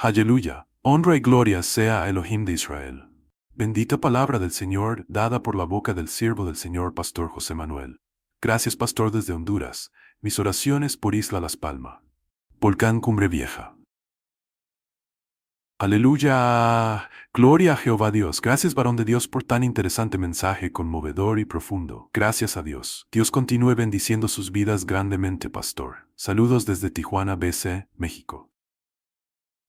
Aleluya, honra y gloria sea a Elohim de Israel. Bendita palabra del Señor, dada por la boca del siervo del Señor Pastor José Manuel. Gracias, Pastor, desde Honduras. Mis oraciones por Isla Las Palmas. Volcán Cumbre Vieja. Aleluya, gloria a Jehová Dios. Gracias, varón de Dios, por tan interesante mensaje conmovedor y profundo. Gracias a Dios. Dios continúe bendiciendo sus vidas grandemente, Pastor. Saludos desde Tijuana, BC, México.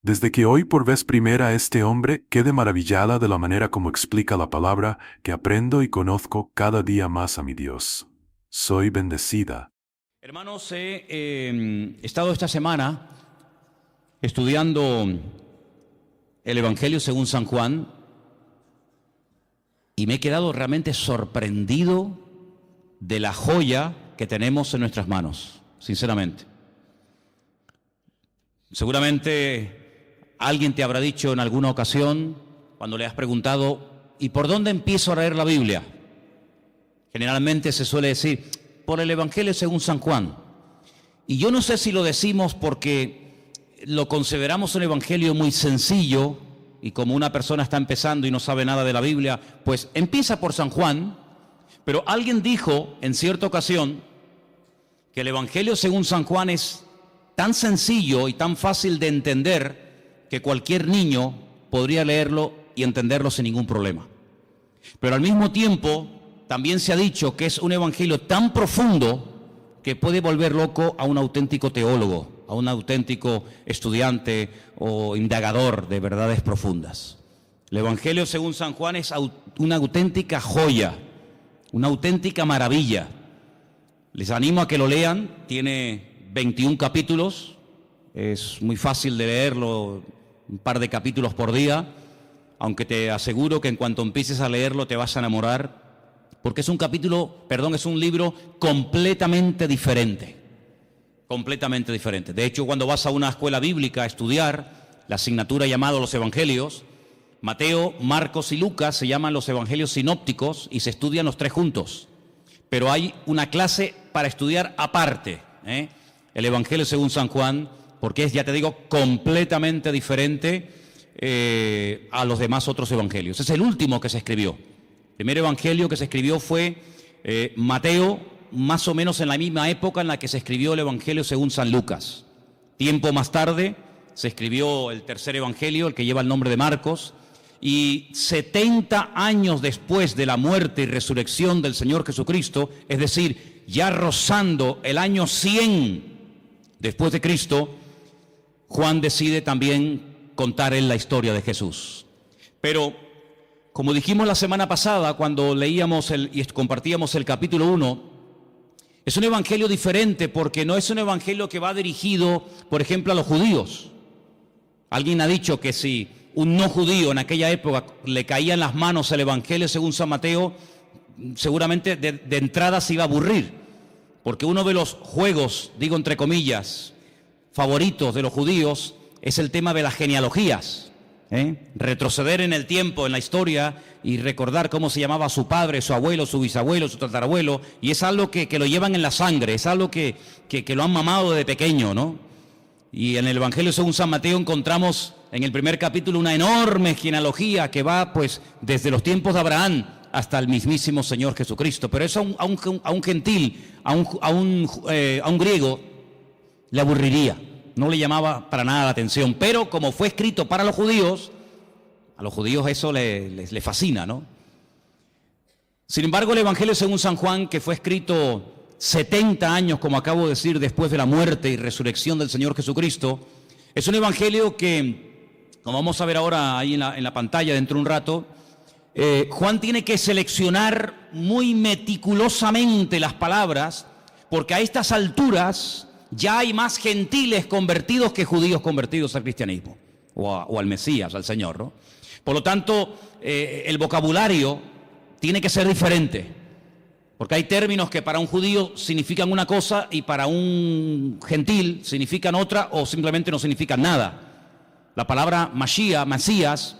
Desde que hoy por vez primera este hombre quede maravillada de la manera como explica la palabra, que aprendo y conozco cada día más a mi Dios. Soy bendecida. Hermanos, he estado esta semana estudiando el Evangelio según San Juan y me he quedado realmente sorprendido de la joya que tenemos en nuestras manos, sinceramente. Seguramente alguien te habrá dicho en alguna ocasión, cuando le has preguntado, ¿y por dónde empiezo a leer la Biblia? Generalmente se suele decir, por el Evangelio según San Juan. Y yo no sé si lo decimos porque lo consideramos un evangelio muy sencillo y como una persona está empezando y no sabe nada de la Biblia, pues empieza por San Juan, pero alguien dijo en cierta ocasión que el Evangelio según San Juan es tan sencillo y tan fácil de entender que cualquier niño podría leerlo y entenderlo sin ningún problema. Pero al mismo tiempo también se ha dicho que es un evangelio tan profundo que puede volver loco a un auténtico teólogo, a un auténtico estudiante o indagador de verdades profundas. El Evangelio según San Juan es una auténtica joya, una auténtica maravilla. Les animo a que lo lean, tiene 21 capítulos, es muy fácil de leerlo, un par de capítulos por día, aunque te aseguro que en cuanto empieces a leerlo te vas a enamorar, porque es un libro completamente diferente. Completamente diferente. De hecho, cuando vas a una escuela bíblica a estudiar la asignatura llamada los Evangelios, Mateo, Marcos y Lucas se llaman los Evangelios sinópticos y se estudian los tres juntos. Pero hay una clase para estudiar aparte, el Evangelio según San Juan, porque es, ya te digo, completamente diferente a los demás otros evangelios. Es el último que se escribió. El primer evangelio que se escribió fue Mateo, más o menos en la misma época en la que se escribió el Evangelio según San Lucas. Tiempo más tarde se escribió el tercer evangelio, el que lleva el nombre de Marcos, y 70 años después de la muerte y resurrección del Señor Jesucristo, es decir, ya rozando el año 100 después de Cristo, Juan decide también contar él la historia de Jesús. Pero como dijimos la semana pasada cuando leíamos y compartíamos el capítulo 1, es un evangelio diferente porque no es un evangelio que va dirigido, por ejemplo, a los judíos. Alguien ha dicho que si un no judío en aquella época le caía en las manos el evangelio según San Mateo, seguramente de entrada se iba a aburrir, porque uno de los juegos, digo entre comillas, favoritos de los judíos es el tema de las genealogías. Retroceder en el tiempo, en la historia y recordar cómo se llamaba su padre, su abuelo, su bisabuelo, su tatarabuelo, y es algo que lo llevan en la sangre, es algo que lo han mamado desde pequeño, ¿no? Y en el Evangelio según San Mateo encontramos en el primer capítulo una enorme genealogía que va pues desde los tiempos de Abraham hasta el mismísimo Señor Jesucristo, pero eso a un gentil, a un griego le aburriría. No le llamaba para nada la atención, pero como fue escrito para los judíos, a los judíos eso les fascina, ¿no? Sin embargo, el Evangelio según San Juan, que fue escrito 70 años, como acabo de decir, después de la muerte y resurrección del Señor Jesucristo, es un evangelio que, como vamos a ver ahora ahí en la pantalla dentro de un rato, Juan tiene que seleccionar muy meticulosamente las palabras, porque a estas alturas ya hay más gentiles convertidos que judíos convertidos al cristianismo o al Mesías, al Señor, ¿no? Por lo tanto, el vocabulario tiene que ser diferente, porque hay términos que para un judío significan una cosa y para un gentil significan otra o simplemente no significan nada. La palabra Mashiach, Mesías,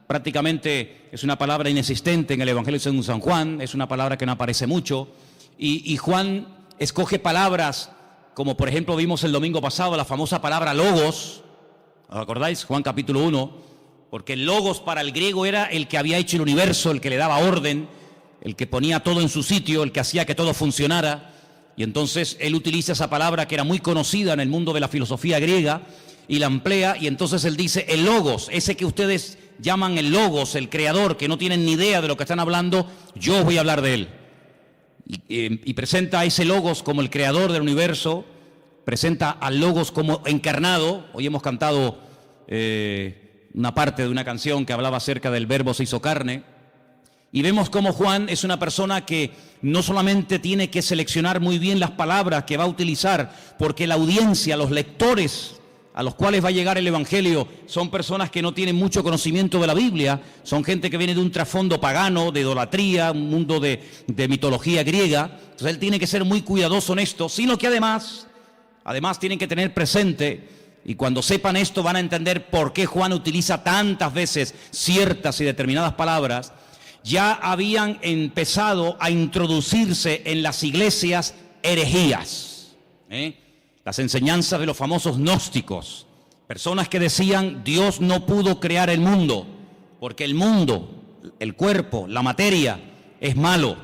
prácticamente es una palabra inexistente en el Evangelio según San Juan, es una palabra que no aparece mucho, y Juan escoge palabras como por ejemplo vimos el domingo pasado la famosa palabra logos, ¿Os acordáis? Juan capítulo 1, porque el logos para el griego era el que había hecho el universo, el que le daba orden, el que ponía todo en su sitio, el que hacía que todo funcionara. Y entonces él utiliza esa palabra que era muy conocida en el mundo de la filosofía griega y la emplea, y entonces él dice el logos, ese que ustedes llaman el logos, el creador, que no tienen ni idea de lo que están hablando, yo os voy a hablar de él. Y presenta a ese logos como el creador del universo, presenta al logos como encarnado. Hoy hemos cantado una parte de una canción que hablaba acerca del verbo se hizo carne. Y vemos cómo Juan es una persona que no solamente tiene que seleccionar muy bien las palabras que va a utilizar, porque la audiencia, los lectores a los cuales va a llegar el Evangelio, son personas que no tienen mucho conocimiento de la Biblia, son gente que viene de un trasfondo pagano, de idolatría, un mundo de mitología griega. Entonces él tiene que ser muy cuidadoso en esto, sino que además tienen que tener presente, y cuando sepan esto van a entender por qué Juan utiliza tantas veces ciertas y determinadas palabras. Ya habían empezado a introducirse en las iglesias herejías, las enseñanzas de los famosos gnósticos, personas que decían Dios no pudo crear el mundo, porque el mundo, el cuerpo, la materia es malo.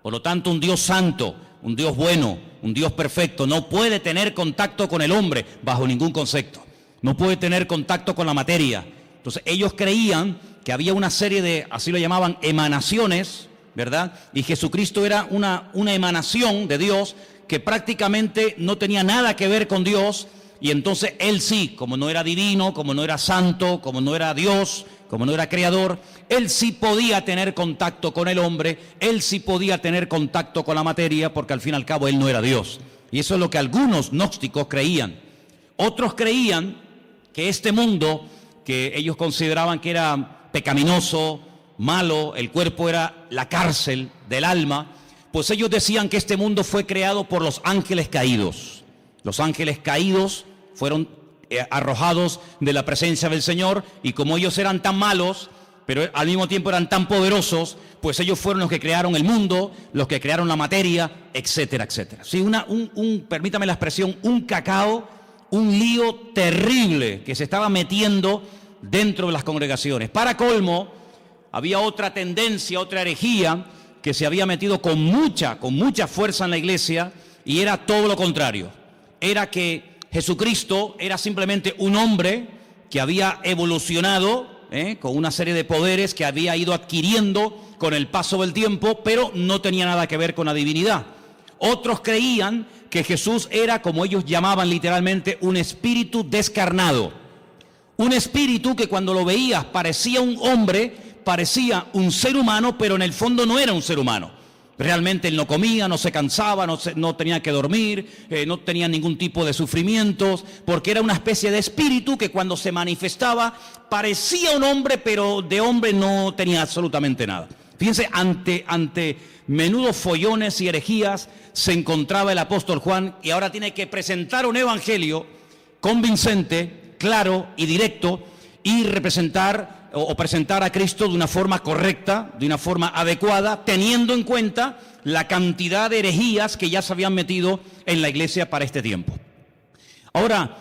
Por lo tanto, un Dios santo, un Dios bueno, un Dios perfecto no puede tener contacto con el hombre bajo ningún concepto, no puede tener contacto con la materia. Entonces ellos creían que había una serie de, así lo llamaban, emanaciones, ¿verdad? Y Jesucristo era una emanación de Dios que prácticamente no tenía nada que ver con Dios, y entonces él sí, como no era divino, como no era santo, como no era Dios, como no era creador, él sí podía tener contacto con el hombre, él sí podía tener contacto con la materia, porque al fin y al cabo él no era Dios. Y eso es lo que algunos gnósticos creían. Otros creían que este mundo, que ellos consideraban que era pecaminoso, malo, el cuerpo era la cárcel del alma, pues ellos decían que este mundo fue creado por los ángeles caídos. Los ángeles caídos fueron arrojados de la presencia del Señor, y como ellos eran tan malos, pero al mismo tiempo eran tan poderosos, pues ellos fueron los que crearon el mundo, los que crearon la materia, etcétera, etcétera. Sí, permítame la expresión, un cacao, un lío terrible que se estaba metiendo dentro de las congregaciones. Para colmo, había otra tendencia, otra herejía que se había metido con mucha fuerza en la iglesia, y era todo lo contrario. Era que Jesucristo era simplemente un hombre que había evolucionado con una serie de poderes que había ido adquiriendo con el paso del tiempo, pero no tenía nada que ver con la divinidad. Otros creían que Jesús era, como ellos llamaban literalmente, un espíritu descarnado. Un espíritu que cuando lo veías parecía un hombre, parecía un ser humano, pero en el fondo no era un ser humano. Realmente él no comía, no se cansaba, no tenía que dormir, no tenía ningún tipo de sufrimientos, porque era una especie de espíritu que cuando se manifestaba parecía un hombre, pero de hombre no tenía absolutamente nada. Fíjense, ante menudos follones y herejías se encontraba el apóstol Juan, y ahora tiene que presentar un evangelio convincente, claro y directo, y presentar a Cristo de una forma correcta, de una forma adecuada, teniendo en cuenta la cantidad de herejías que ya se habían metido en la iglesia para este tiempo. Ahora,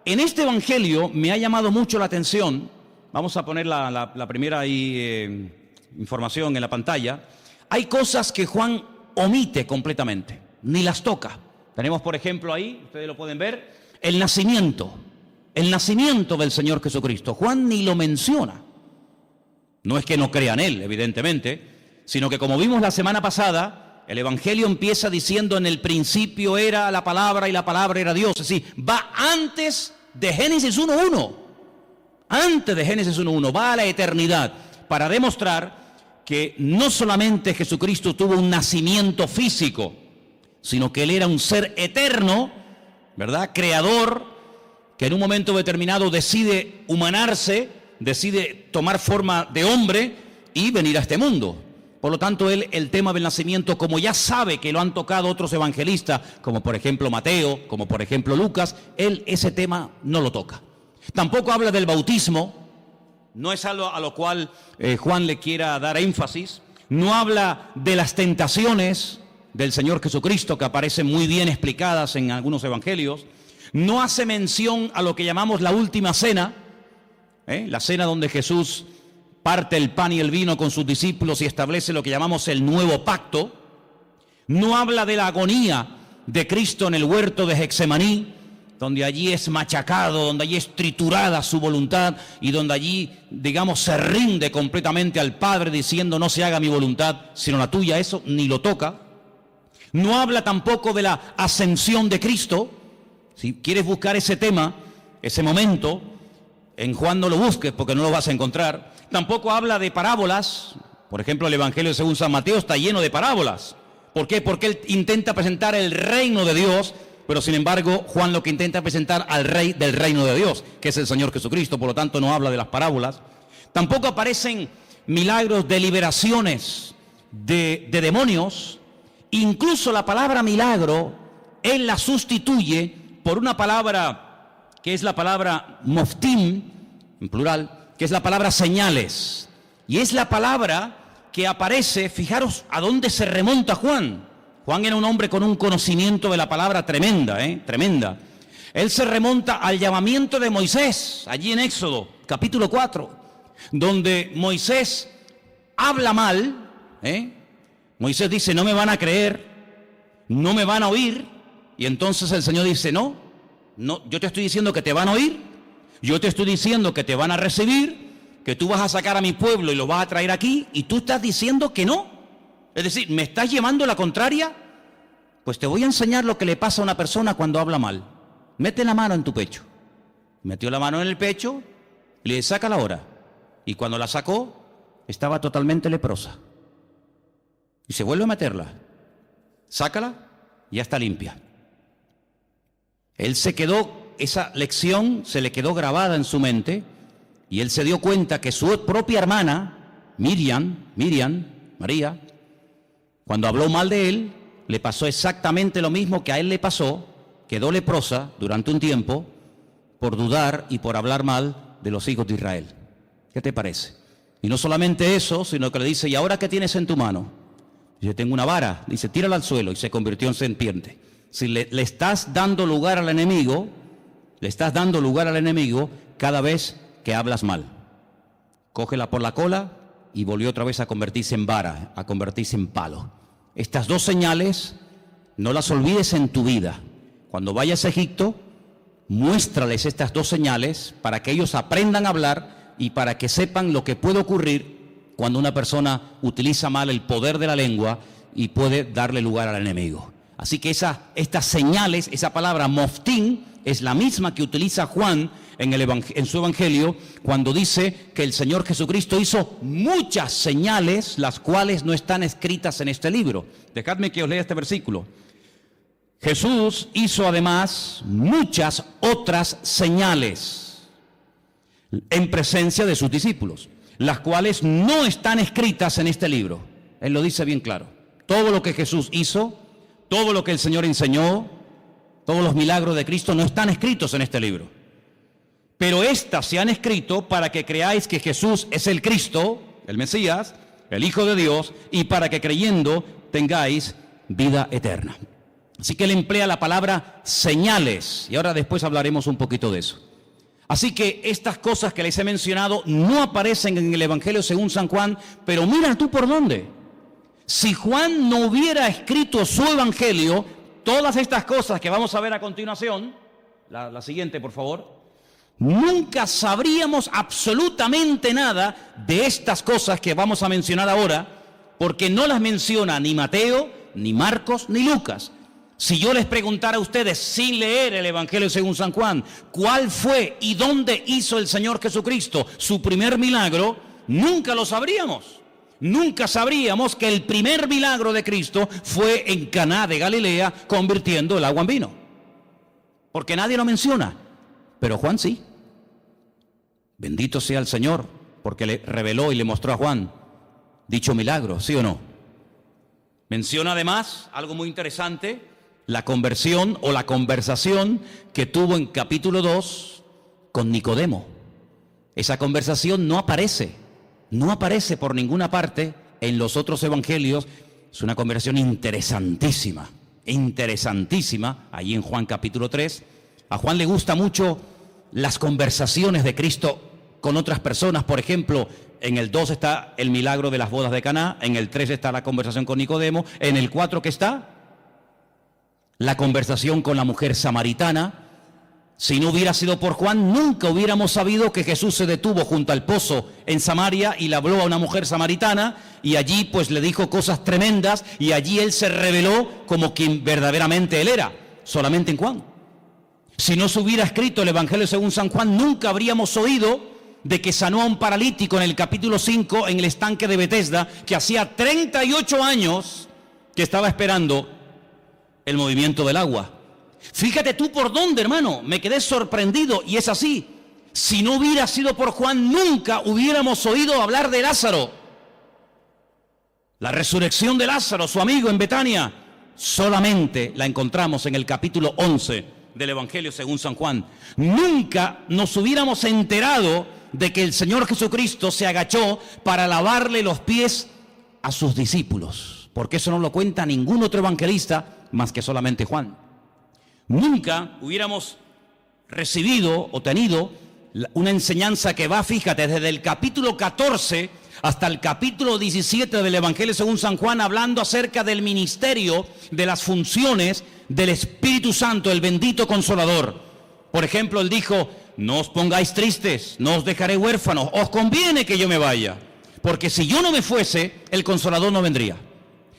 en este evangelio me ha llamado mucho la atención, vamos a poner la primera información en la pantalla. Hay cosas que Juan omite completamente, ni las toca. Tenemos, por ejemplo, ahí, ustedes lo pueden ver, el nacimiento del Señor Jesucristo. Juan ni lo menciona. No es que no crea en él, evidentemente, sino que, como vimos la semana pasada, el evangelio empieza diciendo: en el principio era la palabra y la palabra era Dios. Es decir, va antes de Génesis 1.1. Antes de Génesis 1.1, va a la eternidad, para demostrar que no solamente Jesucristo tuvo un nacimiento físico, sino que él era un ser eterno, ¿verdad? Creador, que en un momento determinado decide humanarse, decide tomar forma de hombre y venir a este mundo. Por lo tanto, él, el tema del nacimiento, como ya sabe que lo han tocado otros evangelistas, como por ejemplo Mateo, como por ejemplo Lucas, él ese tema no lo toca. Tampoco habla del bautismo, no es algo a lo cual Juan le quiera dar énfasis. No habla de las tentaciones del Señor Jesucristo, que aparecen muy bien explicadas en algunos evangelios. No hace mención a lo que llamamos la última cena, la cena donde Jesús parte el pan y el vino con sus discípulos y establece lo que llamamos el nuevo pacto. No habla de la agonía de Cristo en el huerto de Getsemaní, donde allí es machacado, donde allí es triturada su voluntad y donde allí, digamos, se rinde completamente al Padre diciendo: no se haga mi voluntad sino la tuya. Eso ni lo toca. No habla tampoco de la ascensión de Cristo. Si quieres buscar ese tema, ese momento, en Juan no lo busques porque no lo vas a encontrar. Tampoco habla de parábolas. Por ejemplo, el Evangelio según San Mateo está lleno de parábolas. ¿Por qué? Porque él intenta presentar el reino de Dios, pero sin embargo Juan lo que intenta presentar al rey del reino de Dios, que es el Señor Jesucristo. Por lo tanto no habla de las parábolas. Tampoco aparecen milagros de liberaciones de demonios. Incluso la palabra milagro él la sustituye por una palabra que es la palabra moftim, en plural, que es la palabra señales. Y es la palabra que aparece, fijaros a dónde se remonta Juan. Juan era un hombre con un conocimiento de la palabra tremenda, tremenda. Él se remonta al llamamiento de Moisés, allí en Éxodo, capítulo 4, donde Moisés habla mal, Moisés dice: no me van a creer, no me van a oír. Y entonces el Señor dice: no, yo te estoy diciendo que te van a oír, yo te estoy diciendo que te van a recibir, que tú vas a sacar a mi pueblo y lo vas a traer aquí, y tú estás diciendo que no. Es decir, ¿me estás llevando la contraria? Pues te voy a enseñar lo que le pasa a una persona cuando habla mal. Mete la mano en tu pecho. Metió la mano en el pecho y le dice: sácala ahora. Y cuando la sacó, estaba totalmente leprosa. Y se vuelve a meterla. Sácala, ya está limpia. Él se quedó, esa lección se le quedó grabada en su mente, y él se dio cuenta que su propia hermana, María, cuando habló mal de él, le pasó exactamente lo mismo que a él le pasó. Quedó leprosa durante un tiempo por dudar y por hablar mal de los hijos de Israel. ¿Qué te parece? Y no solamente eso, sino que le dice: ¿y ahora qué tienes en tu mano? Dice: tengo una vara. Dice: tírala al suelo, y se convirtió en serpiente. Si le estás dando lugar al enemigo, cada vez que hablas mal. Cógela por la cola y volvió otra vez a convertirse en vara, a convertirse en palo. Estas dos señales no las olvides en tu vida. Cuando vayas a Egipto, muéstrales estas dos señales para que ellos aprendan a hablar y para que sepan lo que puede ocurrir cuando una persona utiliza mal el poder de la lengua y puede darle lugar al enemigo. Así que estas señales, esa palabra moftim, es la misma que utiliza Juan en su Evangelio cuando dice que el Señor Jesucristo hizo muchas señales, las cuales no están escritas en este libro. Dejadme que os lea este versículo. Jesús hizo además muchas otras señales en presencia de sus discípulos, las cuales no están escritas en este libro. Él lo dice bien claro. Todo lo que Jesús hizo, todo lo que el Señor enseñó, todos los milagros de Cristo no están escritos en este libro. Pero estas se han escrito para que creáis que Jesús es el Cristo, el Mesías, el Hijo de Dios, y para que creyendo tengáis vida eterna. Así que él emplea la palabra señales, y ahora después hablaremos un poquito de eso. Así que estas cosas que les he mencionado no aparecen en el Evangelio según San Juan, pero mira tú por dónde. Si Juan no hubiera escrito su Evangelio, todas estas cosas que vamos a ver a continuación, la siguiente por favor, nunca sabríamos absolutamente nada de estas cosas que vamos a mencionar ahora, porque no las menciona ni Mateo, ni Marcos, ni Lucas. Si yo les preguntara a ustedes, sin leer el Evangelio según San Juan, cuál fue y dónde hizo el Señor Jesucristo su primer milagro, nunca lo sabríamos. Nunca sabríamos que el primer milagro de Cristo fue en Caná de Galilea, convirtiendo el agua en vino. Porque nadie lo menciona, pero Juan sí. Bendito sea el Señor, porque le reveló y le mostró a Juan dicho milagro, ¿sí o no? Menciona además algo muy interesante, la conversión o la conversación que tuvo en capítulo 2 con Nicodemo. Esa conversación no aparece por ninguna parte en los otros evangelios. Es una conversación interesantísima, allí en Juan capítulo 3, A Juan le gusta mucho las conversaciones de Cristo con otras personas. Por ejemplo, en el 2 está el milagro de las bodas de Caná, en el 3 está la conversación con Nicodemo, en el 4 ¿qué está? La conversación con la mujer samaritana. Si no hubiera sido por Juan, nunca hubiéramos sabido que Jesús se detuvo junto al pozo en Samaria y le habló a una mujer samaritana, y allí pues le dijo cosas tremendas, y allí él se reveló como quien verdaderamente él era, solamente en Juan. Si no se hubiera escrito el Evangelio según San Juan, nunca habríamos oído de que sanó a un paralítico en el capítulo 5 en el estanque de Betesda, que hacía 38 años que estaba esperando el movimiento del agua. Fíjate tú por dónde, hermano, me quedé sorprendido, y es así. Si no hubiera sido por Juan, nunca hubiéramos oído hablar de Lázaro. La resurrección de Lázaro, su amigo en Betania, solamente la encontramos en el capítulo 11 del Evangelio según San Juan. Nunca nos hubiéramos enterado de que el Señor Jesucristo se agachó para lavarle los pies a sus discípulos, porque eso no lo cuenta ningún otro evangelista más que solamente Juan. Nunca hubiéramos recibido o tenido una enseñanza que va, fíjate, desde el capítulo 14 hasta el capítulo 17 del Evangelio según San Juan, hablando acerca del ministerio, de las funciones del Espíritu Santo, el bendito Consolador. Por ejemplo, él dijo: no os pongáis tristes, no os dejaré huérfanos, os conviene que yo me vaya, porque si yo no me fuese, el Consolador no vendría.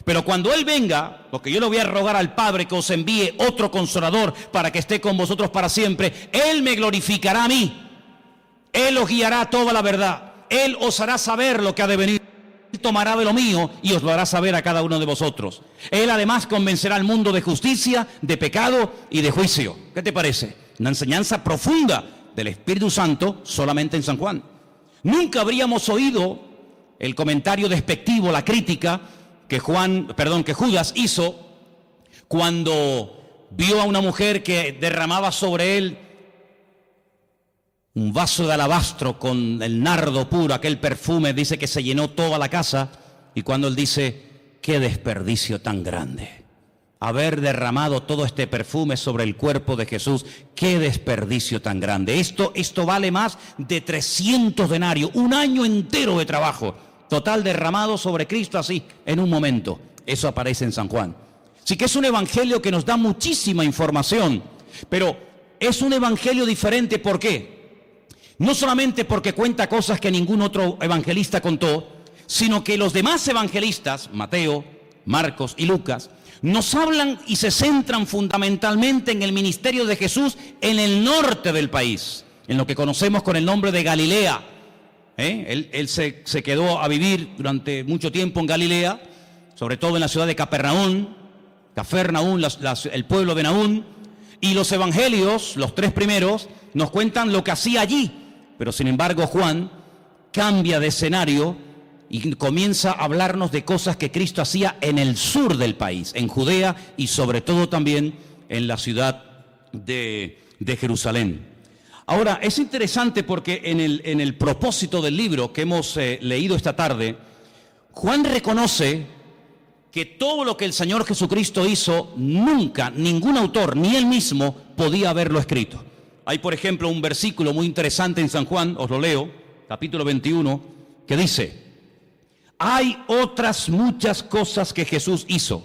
Pero cuando Él venga, porque yo le voy a rogar al Padre que os envíe otro Consolador para que esté con vosotros para siempre, Él me glorificará a mí, Él os guiará a toda la verdad, Él os hará saber lo que ha de venir, Él tomará de lo mío y os lo hará saber a cada uno de vosotros. Él además convencerá al mundo de justicia, de pecado y de juicio. ¿Qué te parece? Una enseñanza profunda del Espíritu Santo solamente en San Juan. Nunca habríamos oído el comentario despectivo, la crítica que Judas hizo cuando vio a una mujer que derramaba sobre él un vaso de alabastro con el nardo puro, aquel perfume. Dice que se llenó toda la casa, y cuando él dice: qué desperdicio tan grande, haber derramado todo este perfume sobre el cuerpo de Jesús, qué desperdicio tan grande. Esto vale más de 300 denarios, un año entero de trabajo total derramado sobre Cristo así, en un momento. Eso aparece en San Juan. Así que es un evangelio que nos da muchísima información, pero es un evangelio diferente. ¿Por qué? No solamente porque cuenta cosas que ningún otro evangelista contó, sino que los demás evangelistas, Mateo, Marcos y Lucas, nos hablan y se centran fundamentalmente en el ministerio de Jesús en el norte del país, en lo que conocemos con el nombre de Galilea. Él se quedó a vivir durante mucho tiempo en Galilea, sobre todo en la ciudad de Capernaum, el pueblo de Naún, y los evangelios, los 3 primeros, nos cuentan lo que hacía allí. Pero sin embargo Juan cambia de escenario y comienza a hablarnos de cosas que Cristo hacía en el sur del país, en Judea, y sobre todo también en la ciudad de Jerusalén. Ahora, es interesante porque en el propósito del libro que hemos leído esta tarde, Juan reconoce que todo lo que el Señor Jesucristo hizo, nunca ningún autor, ni él mismo, podía haberlo escrito. Hay, por ejemplo, un versículo muy interesante en San Juan, os lo leo, capítulo 21, que dice: hay otras muchas cosas que Jesús hizo.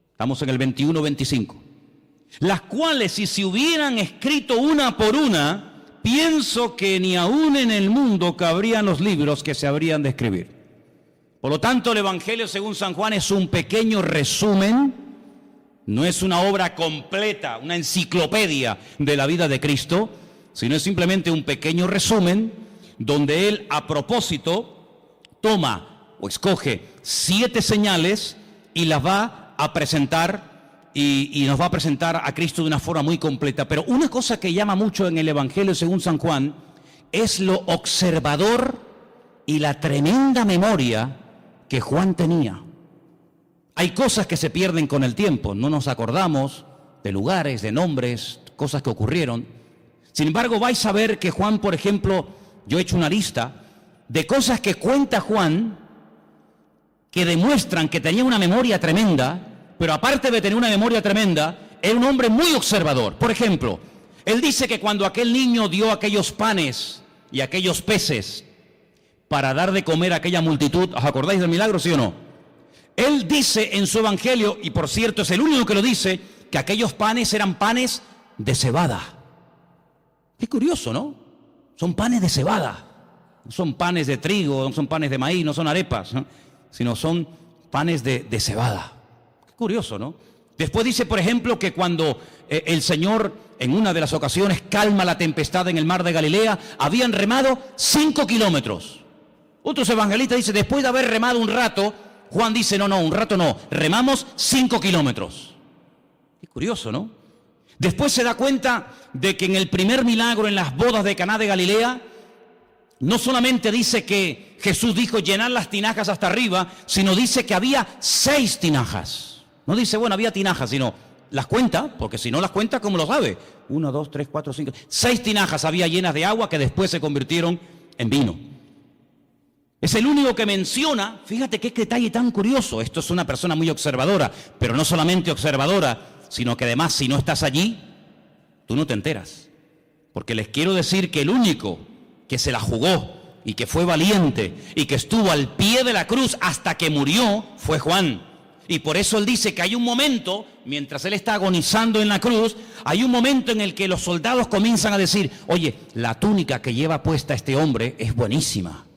Estamos en el 21-25. Las cuales, si se hubieran escrito una por una, pienso que ni aún en el mundo cabrían los libros que se habrían de escribir. Por lo tanto, el Evangelio según San Juan es un pequeño resumen, no es una obra completa, una enciclopedia de la vida de Cristo, sino es simplemente un pequeño resumen donde él, a propósito, toma o escoge 7 señales y las va a presentar. Y nos va a presentar a Cristo de una forma muy completa. Pero una cosa que llama mucho en el Evangelio según San Juan es lo observador y la tremenda memoria que Juan tenía. Hay cosas que se pierden con el tiempo, no nos acordamos de lugares, de nombres, cosas que ocurrieron. Sin embargo, vais a ver que Juan, por ejemplo, yo he hecho una lista de cosas que cuenta Juan que demuestran que tenía una memoria tremenda. Pero aparte de tener una memoria tremenda, era un hombre muy observador. Por ejemplo, Él dice que cuando aquel niño dio aquellos panes y aquellos peces para dar de comer a aquella multitud, ¿os acordáis del milagro, sí o no? Él dice en su evangelio, y por cierto es el único que lo dice, que aquellos panes eran panes de cebada. Qué curioso, ¿no? Son panes de cebada. No son panes de trigo, no son panes de maíz, no son arepas, ¿no? Sino son panes de cebada. Qué curioso, ¿no? Después dice, por ejemplo, que cuando el Señor en una de las ocasiones calma la tempestad en el mar de Galilea, habían remado 5 kilómetros. Otros evangelistas dicen, después de haber remado un rato, Juan dice, no, un rato no, remamos 5 kilómetros. Qué curioso, ¿no? Después se da cuenta de que en el primer milagro en las bodas de Caná de Galilea, no solamente dice que Jesús dijo llenar las tinajas hasta arriba, sino dice que había 6 tinajas. No dice, bueno, había tinajas, sino las cuenta, porque si no las cuenta, ¿cómo lo sabe? 1, 2, 3, 4, 5, 6 tinajas había llenas de agua que después se convirtieron en vino. Es el único que menciona, fíjate qué detalle tan curioso, esto es una persona muy observadora, pero no solamente observadora, sino que además si no estás allí, tú no te enteras. Porque les quiero decir que el único que se la jugó y que fue valiente y que estuvo al pie de la cruz hasta que murió fue Juan. Y por eso él dice que hay un momento, mientras él está agonizando en la cruz, hay un momento en el que los soldados comienzan a decir, oye, la túnica que lleva puesta este hombre es buenísima.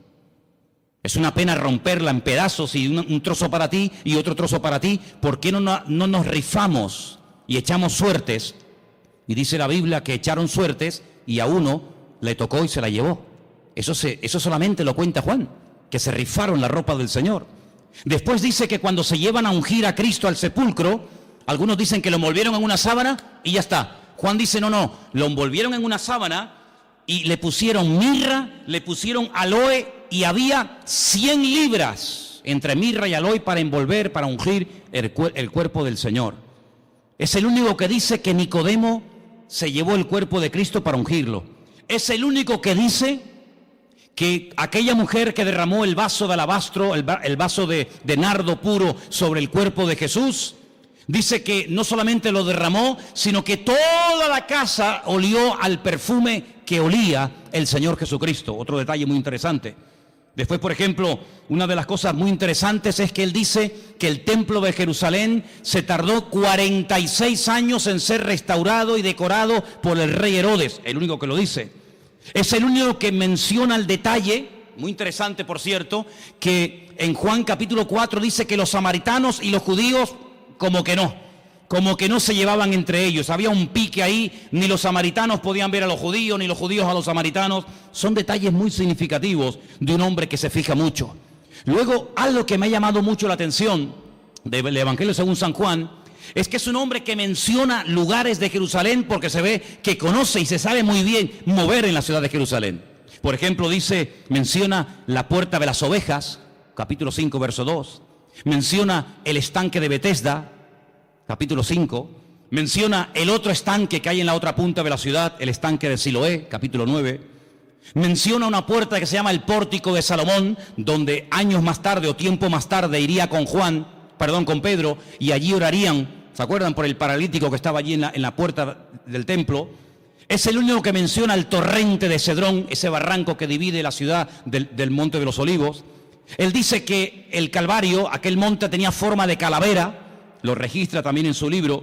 Es una pena romperla en pedazos y un trozo para ti y otro trozo para ti. ¿Por qué no nos rifamos y echamos suertes? Y dice la Biblia que echaron suertes y a uno le tocó y se la llevó. Eso solamente lo cuenta Juan, que se rifaron la ropa del Señor. Después dice que cuando se llevan a ungir a Cristo al sepulcro, algunos dicen que lo envolvieron en una sábana y ya está. Juan dice, no, lo envolvieron en una sábana y le pusieron mirra, le pusieron aloe y había 100 libras entre mirra y aloe para envolver, para ungir el cuerpo del Señor. Es el único que dice que Nicodemo se llevó el cuerpo de Cristo para ungirlo. Es el único que dice que aquella mujer que derramó el vaso de alabastro, el vaso de nardo puro sobre el cuerpo de Jesús, dice que no solamente lo derramó, sino que toda la casa olió al perfume que olía el Señor Jesucristo. Otro detalle muy interesante. Después, por ejemplo, una de las cosas muy interesantes es que él dice que el templo de Jerusalén se tardó 46 años en ser restaurado y decorado por el rey Herodes, el único que lo dice. Es el único que menciona el detalle, muy interesante por cierto, que en Juan capítulo 4 dice que los samaritanos y los judíos como que no se llevaban entre ellos. Había un pique ahí, ni los samaritanos podían ver a los judíos, ni los judíos a los samaritanos. Son detalles muy significativos de un hombre que se fija mucho. Luego, algo que me ha llamado mucho la atención del Evangelio según San Juan, es que es un hombre que menciona lugares de Jerusalén porque se ve que conoce y se sabe muy bien mover en la ciudad de Jerusalén. Por ejemplo, menciona la puerta de las ovejas, capítulo 5, verso 2. Menciona el estanque de Betesda, capítulo 5. Menciona el otro estanque que hay en la otra punta de la ciudad, el estanque de Siloé, capítulo 9. Menciona una puerta que se llama el pórtico de Salomón, donde años más tarde o tiempo más tarde iría con Pedro, y allí orarían, ¿se acuerdan? Por el paralítico que estaba allí en la puerta del templo. Es el único que menciona el torrente de Cedrón, ese barranco que divide la ciudad del Monte de los Olivos. Él dice que el Calvario, aquel monte tenía forma de calavera, lo registra también en su libro.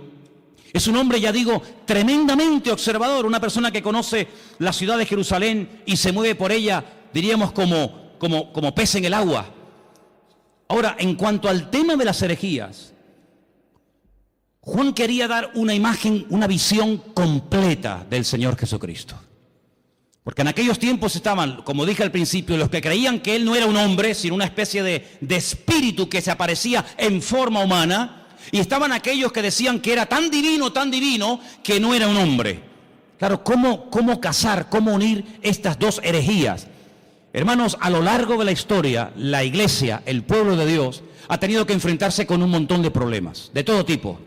Es un hombre, ya digo, tremendamente observador, una persona que conoce la ciudad de Jerusalén y se mueve por ella, diríamos, como pez en el agua. Ahora, en cuanto al tema de las herejías, Juan quería dar una imagen, una visión completa del Señor Jesucristo. Porque en aquellos tiempos estaban, como dije al principio, los que creían que Él no era un hombre, sino una especie de espíritu que se aparecía en forma humana, y estaban aquellos que decían que era tan divino, que no era un hombre. Claro, ¿cómo casar, cómo unir estas dos herejías? Hermanos, a lo largo de la historia, la iglesia, el pueblo de Dios, ha tenido que enfrentarse con un montón de problemas, de todo tipo.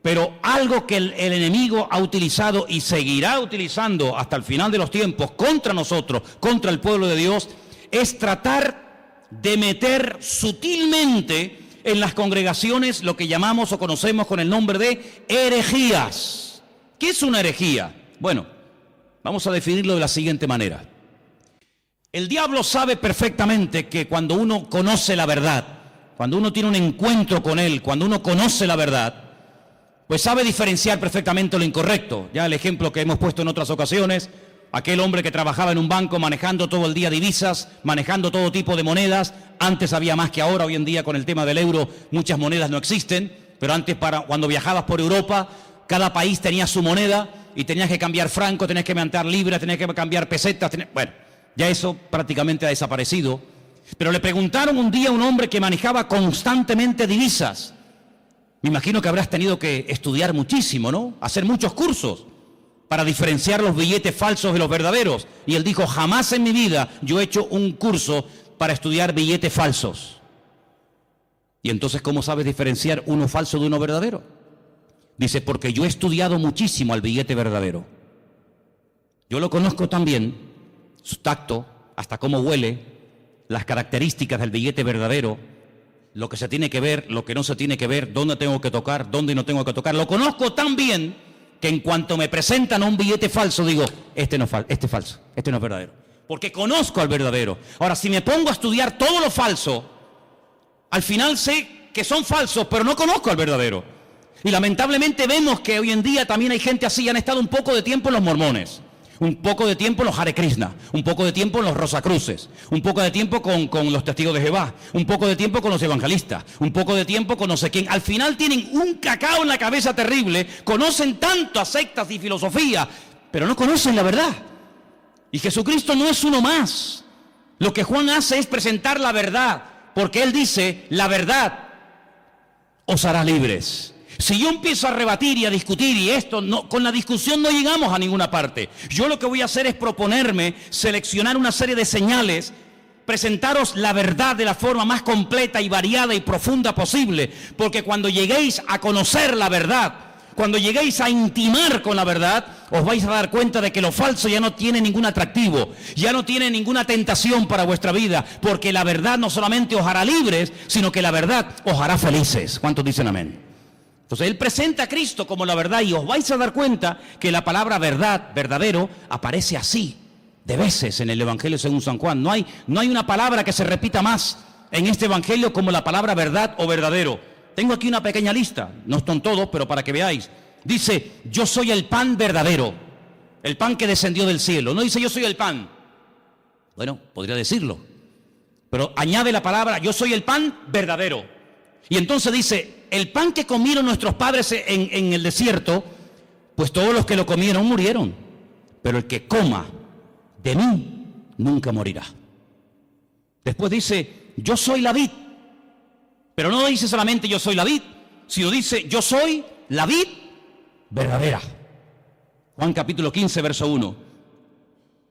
Pero algo que el enemigo ha utilizado y seguirá utilizando hasta el final de los tiempos contra nosotros, contra el pueblo de Dios, es tratar de meter sutilmente en las congregaciones lo que llamamos o conocemos con el nombre de herejías. ¿Qué es una herejía? Bueno, vamos a definirlo de la siguiente manera. El diablo sabe perfectamente que cuando uno conoce la verdad, cuando uno tiene un encuentro con él, cuando uno conoce la verdad, pues sabe diferenciar perfectamente lo incorrecto. Ya el ejemplo que hemos puesto en otras ocasiones, aquel hombre que trabajaba en un banco manejando todo el día divisas, manejando todo tipo de monedas. Antes había más que ahora, hoy en día con el tema del euro muchas monedas no existen, pero antes cuando viajabas por Europa, cada país tenía su moneda y tenías que cambiar franco, tenías que cambiar libras, tenías que cambiar pesetas. Bueno, ya eso prácticamente ha desaparecido. Pero le preguntaron un día a un hombre que manejaba constantemente divisas. Me imagino que habrás tenido que estudiar muchísimo, ¿no? Hacer muchos cursos para diferenciar los billetes falsos de los verdaderos. Y él dijo, jamás en mi vida yo he hecho un curso para estudiar billetes falsos. Y entonces, ¿cómo sabes diferenciar uno falso de uno verdadero? Dice, porque yo he estudiado muchísimo al billete verdadero. Yo lo conozco también, su tacto, hasta cómo huele, las características del billete verdadero, lo que se tiene que ver, lo que no se tiene que ver, dónde tengo que tocar, dónde no tengo que tocar. Lo conozco tan bien que en cuanto me presentan un billete falso, digo, este es falso, este no es verdadero. Porque conozco al verdadero. Ahora, si me pongo a estudiar todo lo falso, al final sé que son falsos, pero no conozco al verdadero. Y lamentablemente vemos que hoy en día también hay gente así. Han estado un poco de tiempo en los mormones, un poco de tiempo en los Hare Krishna, un poco de tiempo en los Rosacruces, un poco de tiempo con los testigos de Jehová, un poco de tiempo con los evangelistas, un poco de tiempo con no sé quién. Al final tienen un cacao en la cabeza terrible, conocen tanto a sectas y filosofía, pero no conocen la verdad. Y Jesucristo no es uno más. Lo que Juan hace es presentar la verdad, porque él dice, la verdad os hará libres. Si yo empiezo a rebatir y a discutir y esto, no, con la discusión no llegamos a ninguna parte. Yo lo que voy a hacer es proponerme, seleccionar una serie de señales, presentaros la verdad de la forma más completa y variada y profunda posible, porque cuando lleguéis a conocer la verdad, cuando lleguéis a intimar con la verdad, os vais a dar cuenta de que lo falso ya no tiene ningún atractivo, ya no tiene ninguna tentación para vuestra vida, porque la verdad no solamente os hará libres, sino que la verdad os hará felices. ¿Cuántos dicen amén? Entonces él presenta a Cristo como la verdad y os vais a dar cuenta que la palabra verdad, verdadero, aparece así de veces en el Evangelio según San Juan. No hay una palabra que se repita más en este Evangelio como la palabra verdad o verdadero. Tengo aquí una pequeña lista, no están todos, pero para que veáis. Dice, yo soy el pan verdadero, el pan que descendió del cielo. No dice yo soy el pan. Bueno, podría decirlo, pero añade la palabra, yo soy el pan verdadero. Y entonces dice, el pan que comieron nuestros padres en el desierto, pues todos los que lo comieron murieron, pero el que coma de mí nunca morirá. Después dice, yo soy la vid, pero no dice solamente yo soy la vid, sino dice, yo soy la vid verdadera. Juan capítulo 15, verso 1.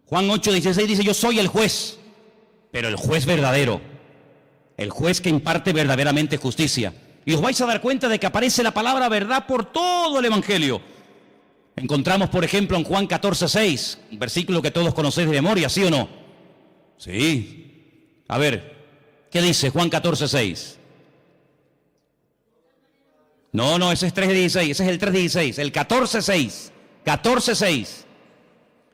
Juan 8, 16 dice, yo soy el juez, pero el juez verdadero, el juez que imparte verdaderamente justicia. Y os vais a dar cuenta de que aparece la palabra verdad por todo el Evangelio. Encontramos, por ejemplo, en Juan 14, 6, un versículo que todos conocéis de memoria, ¿sí o no? Sí. A ver, ¿qué dice Juan 14, 6? No, ese es 3:16, ese es el 3:16, el 14:6, 14:6.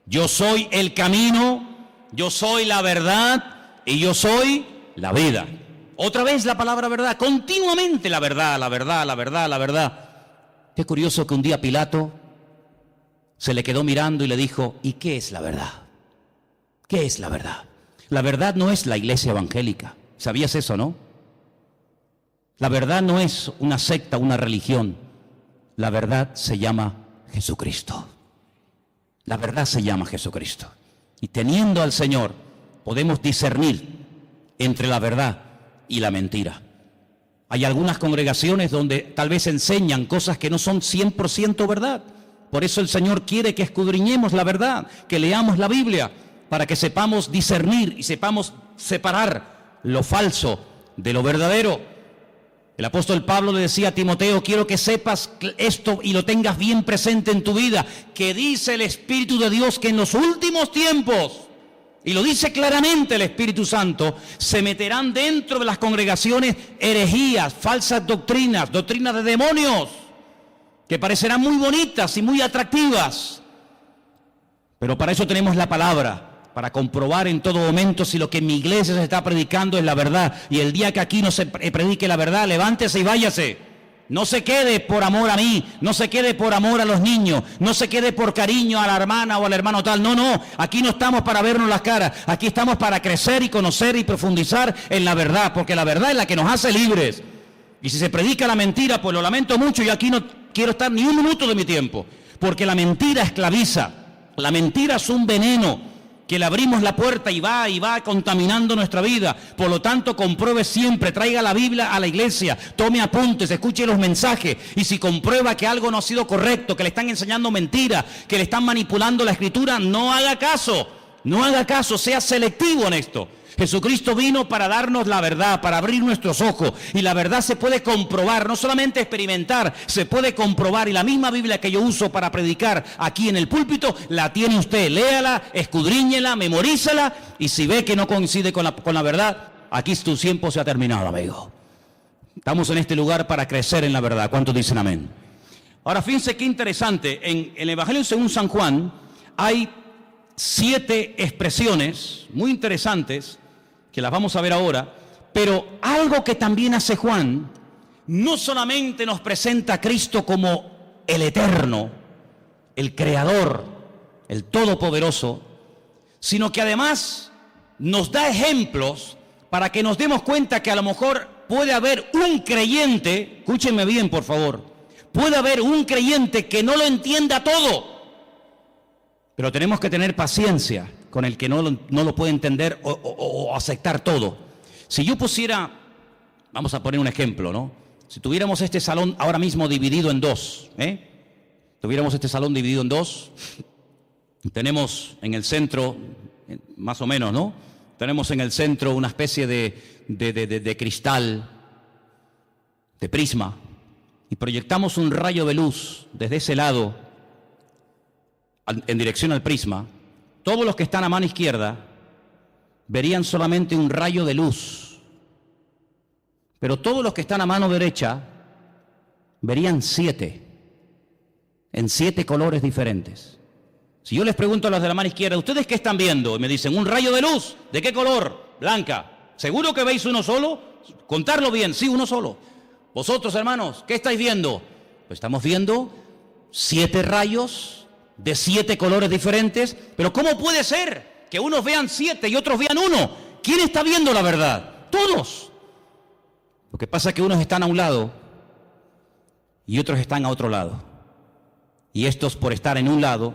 Yo soy el camino, yo soy la verdad y yo soy la vida. Otra vez la palabra verdad, continuamente la verdad, la verdad, la verdad, la verdad. Qué curioso que un día Pilato se le quedó mirando y le dijo, ¿y qué es la verdad? ¿Qué es la verdad? La verdad no es la iglesia evangélica. ¿Sabías eso, no? La verdad no es una secta, una religión. La verdad se llama Jesucristo. La verdad se llama Jesucristo. Y teniendo al Señor, podemos discernir entre la verdad y la mentira. Hay algunas congregaciones donde tal vez enseñan cosas que no son 100% verdad. Por eso el Señor quiere que escudriñemos la verdad, que leamos la Biblia, para que sepamos discernir y sepamos separar lo falso de lo verdadero. El apóstol Pablo le decía a Timoteo, quiero que sepas esto y lo tengas bien presente en tu vida, que dice el Espíritu de Dios que en los últimos tiempos, y lo dice claramente el Espíritu Santo, se meterán dentro de las congregaciones herejías, falsas doctrinas, doctrinas de demonios, que parecerán muy bonitas y muy atractivas, Pero para eso tenemos la palabra, para comprobar en todo momento si lo que en mi iglesia se está predicando es la verdad. Y el día que aquí no se predique la verdad, levántese y váyase. No se quede por amor a mí, no se quede por amor a los niños, no se quede por cariño a la hermana o al hermano tal. No, no, aquí no estamos para vernos las caras, aquí estamos para crecer y conocer y profundizar en la verdad, porque la verdad es la que nos hace libres. Y si se predica la mentira, pues lo lamento mucho, yo aquí no quiero estar ni un minuto de mi tiempo, porque la mentira esclaviza, la mentira es un veneno que le abrimos la puerta y va contaminando nuestra vida. Por lo tanto, compruebe siempre, traiga la Biblia a la iglesia, tome apuntes, escuche los mensajes, y si comprueba que algo no ha sido correcto, que le están enseñando mentira, que le están manipulando la escritura, no haga caso, sea selectivo en esto. Jesucristo vino para darnos la verdad, para abrir nuestros ojos, y la verdad se puede comprobar, no solamente experimentar, se puede comprobar. Y la misma Biblia que yo uso para predicar aquí en el púlpito, la tiene usted. Léala, escudriñela, memorízala, y si ve que no coincide con la verdad, aquí tu tiempo se ha terminado, amigo. Estamos en este lugar para crecer en la verdad. ¿Cuántos dicen amén? Ahora, fíjense qué interesante. En el Evangelio según San Juan hay 7 expresiones muy interesantes que las vamos a ver ahora, pero algo que también hace Juan, no solamente nos presenta a Cristo como el eterno, el creador, el todopoderoso, sino que además nos da ejemplos para que nos demos cuenta que a lo mejor puede haber un creyente, escúchenme bien por favor, puede haber un creyente que no lo entienda todo, pero tenemos que tener paciencia con el que no lo puede entender o aceptar todo. Si yo pusiera, vamos a poner un ejemplo, ¿no? Si tuviéramos este salón ahora mismo dividido en dos, tuviéramos este salón dividido en dos, tenemos en el centro, más o menos, ¿no? Tenemos en el centro una especie de cristal, de prisma, y proyectamos un rayo de luz desde ese lado en dirección al prisma. Todos los que están a mano izquierda verían solamente un rayo de luz, pero todos los que están a mano derecha verían 7, en 7 colores diferentes. Si yo les pregunto a los de la mano izquierda, ¿ustedes qué están viendo? Y me dicen, un rayo de luz. ¿De qué color? Blanca. ¿Seguro que veis uno solo? Contarlo bien, sí, uno solo. Vosotros, hermanos, ¿qué estáis viendo? Pues estamos viendo 7 rayos de 7 colores diferentes. Pero ¿cómo puede ser que unos vean 7 y otros vean 1? ¿Quién está viendo la verdad? Todos. Lo que pasa es que unos están a un lado y otros están a otro lado. Y estos, por estar en un lado,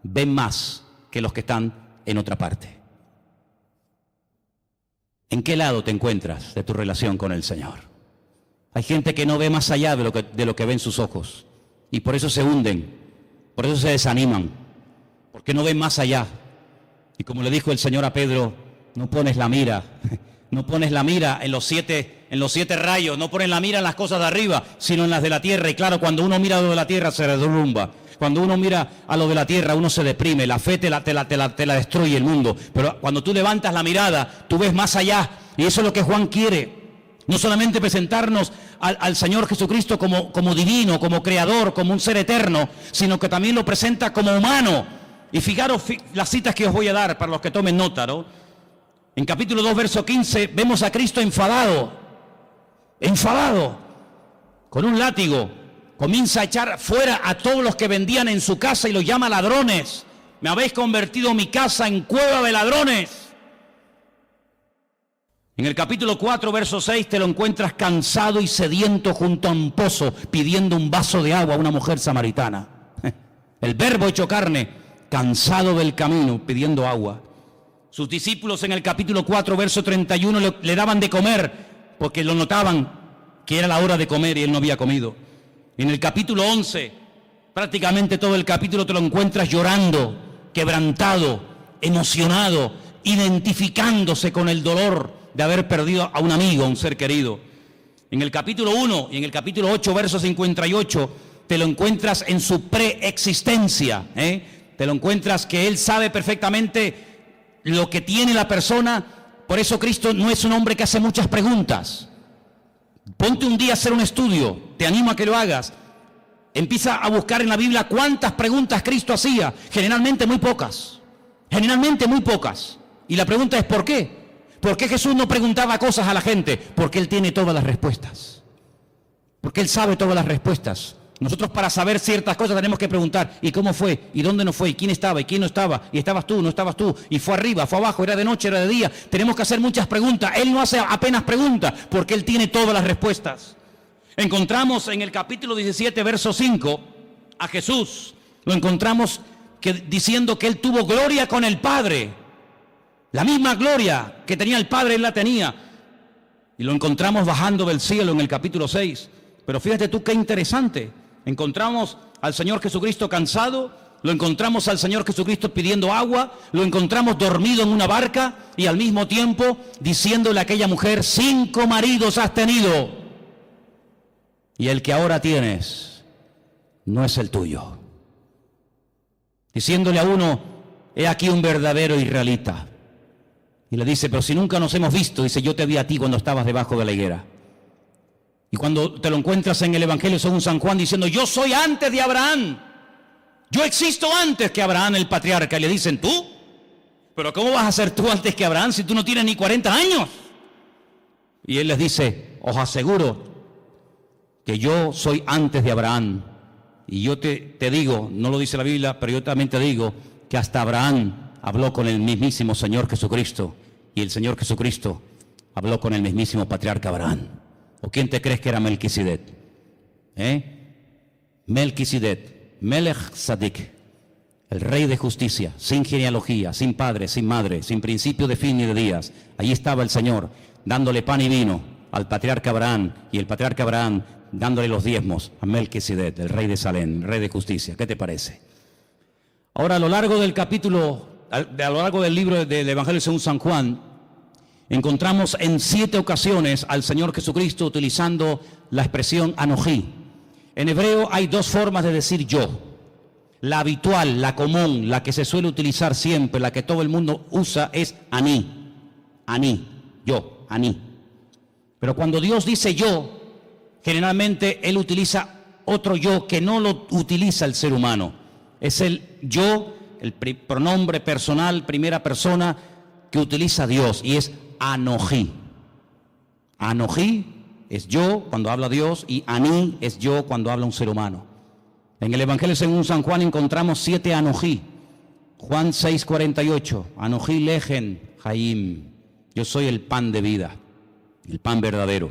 ven más que los que están en otra parte. ¿En qué lado te encuentras de tu relación con el Señor? Hay gente que no ve más allá de lo que ven sus ojos, y por eso se hunden, por eso se desaniman, porque no ven más allá. Y como le dijo el Señor a Pedro, no pones la mira en los 7 rayos, no pones la mira en las cosas de arriba, sino en las de la tierra. Y claro, cuando uno mira a lo de la tierra se derrumba. Cuando uno mira a lo de la tierra, uno se deprime, la fe te la destruye el mundo. Pero cuando tú levantas la mirada, tú ves más allá. Y eso es lo que Juan quiere. No solamente presentarnos al Señor Jesucristo como divino, como creador, como un ser eterno, sino que también lo presenta como humano. Y fijaros las citas que os voy a dar para los que tomen nota, ¿no? En capítulo 2, verso 15, vemos a Cristo enfadado, con un látigo. Comienza a echar fuera a todos los que vendían en su casa y los llama ladrones. Me habéis convertido mi casa en cueva de ladrones. En el capítulo 4, verso 6, te lo encuentras cansado y sediento junto a un pozo, pidiendo un vaso de agua a una mujer samaritana. El verbo hecho carne, cansado del camino, pidiendo agua. Sus discípulos en el capítulo 4, verso 31, le daban de comer, porque lo notaban que era la hora de comer y él no había comido. En el capítulo 11, prácticamente todo el capítulo te lo encuentras llorando, quebrantado, emocionado, identificándose con el dolor de haber perdido a un amigo, a un ser querido. En el capítulo 1 y en el capítulo 8, verso 58, te lo encuentras en su preexistencia, Te lo encuentras que él sabe perfectamente lo que tiene la persona. Por eso Cristo no es un hombre que hace muchas preguntas. Ponte un día a hacer un estudio, te animo a que lo hagas. empieza a buscar en la Biblia cuántas preguntas Cristo hacía. Generalmente muy pocas. Generalmente muy pocas. Y la pregunta es ¿por qué? ¿Por qué Jesús no preguntaba cosas a la gente? Porque Él tiene todas las respuestas. Porque Él sabe todas las respuestas. Nosotros para saber ciertas cosas tenemos que preguntar, ¿y cómo fue? ¿Y dónde no fue? ¿Y quién estaba? ¿Y quién no estaba? ¿Y estabas tú? ¿No estabas tú? ¿Y fue arriba? ¿Fue abajo? ¿Era de noche? ¿Era de día? Tenemos que hacer muchas preguntas. Él no hace apenas preguntas, porque Él tiene todas las respuestas. Encontramos en el capítulo 17, verso 5, a Jesús. Lo encontramos diciendo que Él tuvo gloria con el Padre. La misma gloria que tenía el Padre, Él la tenía. Y lo encontramos bajando del cielo en el capítulo 6. Pero fíjate tú qué interesante. Encontramos al Señor Jesucristo cansado, lo encontramos al Señor Jesucristo pidiendo agua, lo encontramos dormido en una barca y al mismo tiempo diciéndole a aquella mujer, 5 maridos has tenido y el que ahora tienes no es el tuyo. Diciéndole a uno, he aquí un verdadero israelita. Y le dice, pero si nunca nos hemos visto, dice, yo te vi a ti cuando estabas debajo de la higuera. Y cuando te lo encuentras en el Evangelio según San Juan diciendo, yo soy antes de Abraham. Yo existo antes que Abraham el patriarca. Y le dicen, ¿tú? ¿Pero cómo vas a ser tú antes que Abraham si tú no tienes ni 40 años? Y él les dice, os aseguro que yo soy antes de Abraham. Y yo te digo, no lo dice la Biblia, pero yo también te digo que hasta Abraham habló con el mismísimo Señor Jesucristo. Y el Señor Jesucristo habló con el mismísimo patriarca Abraham. ¿O quién te crees que era Melquisedec? Melquisedec, Melech Sadik, el rey de justicia, sin genealogía, sin padre, sin madre, sin principio de fin ni de días. Allí estaba el Señor, dándole pan y vino al patriarca Abraham, y el patriarca Abraham dándole los diezmos a Melquisedec, el rey de Salem, rey de justicia. ¿Qué te parece? Ahora, a lo largo del capítulo, a lo largo del libro del Evangelio según San Juan, encontramos en 7 ocasiones al Señor Jesucristo utilizando la expresión anojí. En hebreo hay 2 formas de decir yo. La habitual, la común, la que se suele utilizar siempre, la que todo el mundo usa es aní. Aní, yo, aní. Pero cuando Dios dice yo, generalmente Él utiliza otro yo que no lo utiliza el ser humano. Es el yo, el pronombre personal, primera persona, que utiliza Dios, y es anojí. Anojí es yo cuando habla Dios y aní es yo cuando habla un ser humano. En el Evangelio según San Juan encontramos 7 anojí. Juan 6:48, anojí lejen jaim, yo soy el pan de vida, el pan verdadero.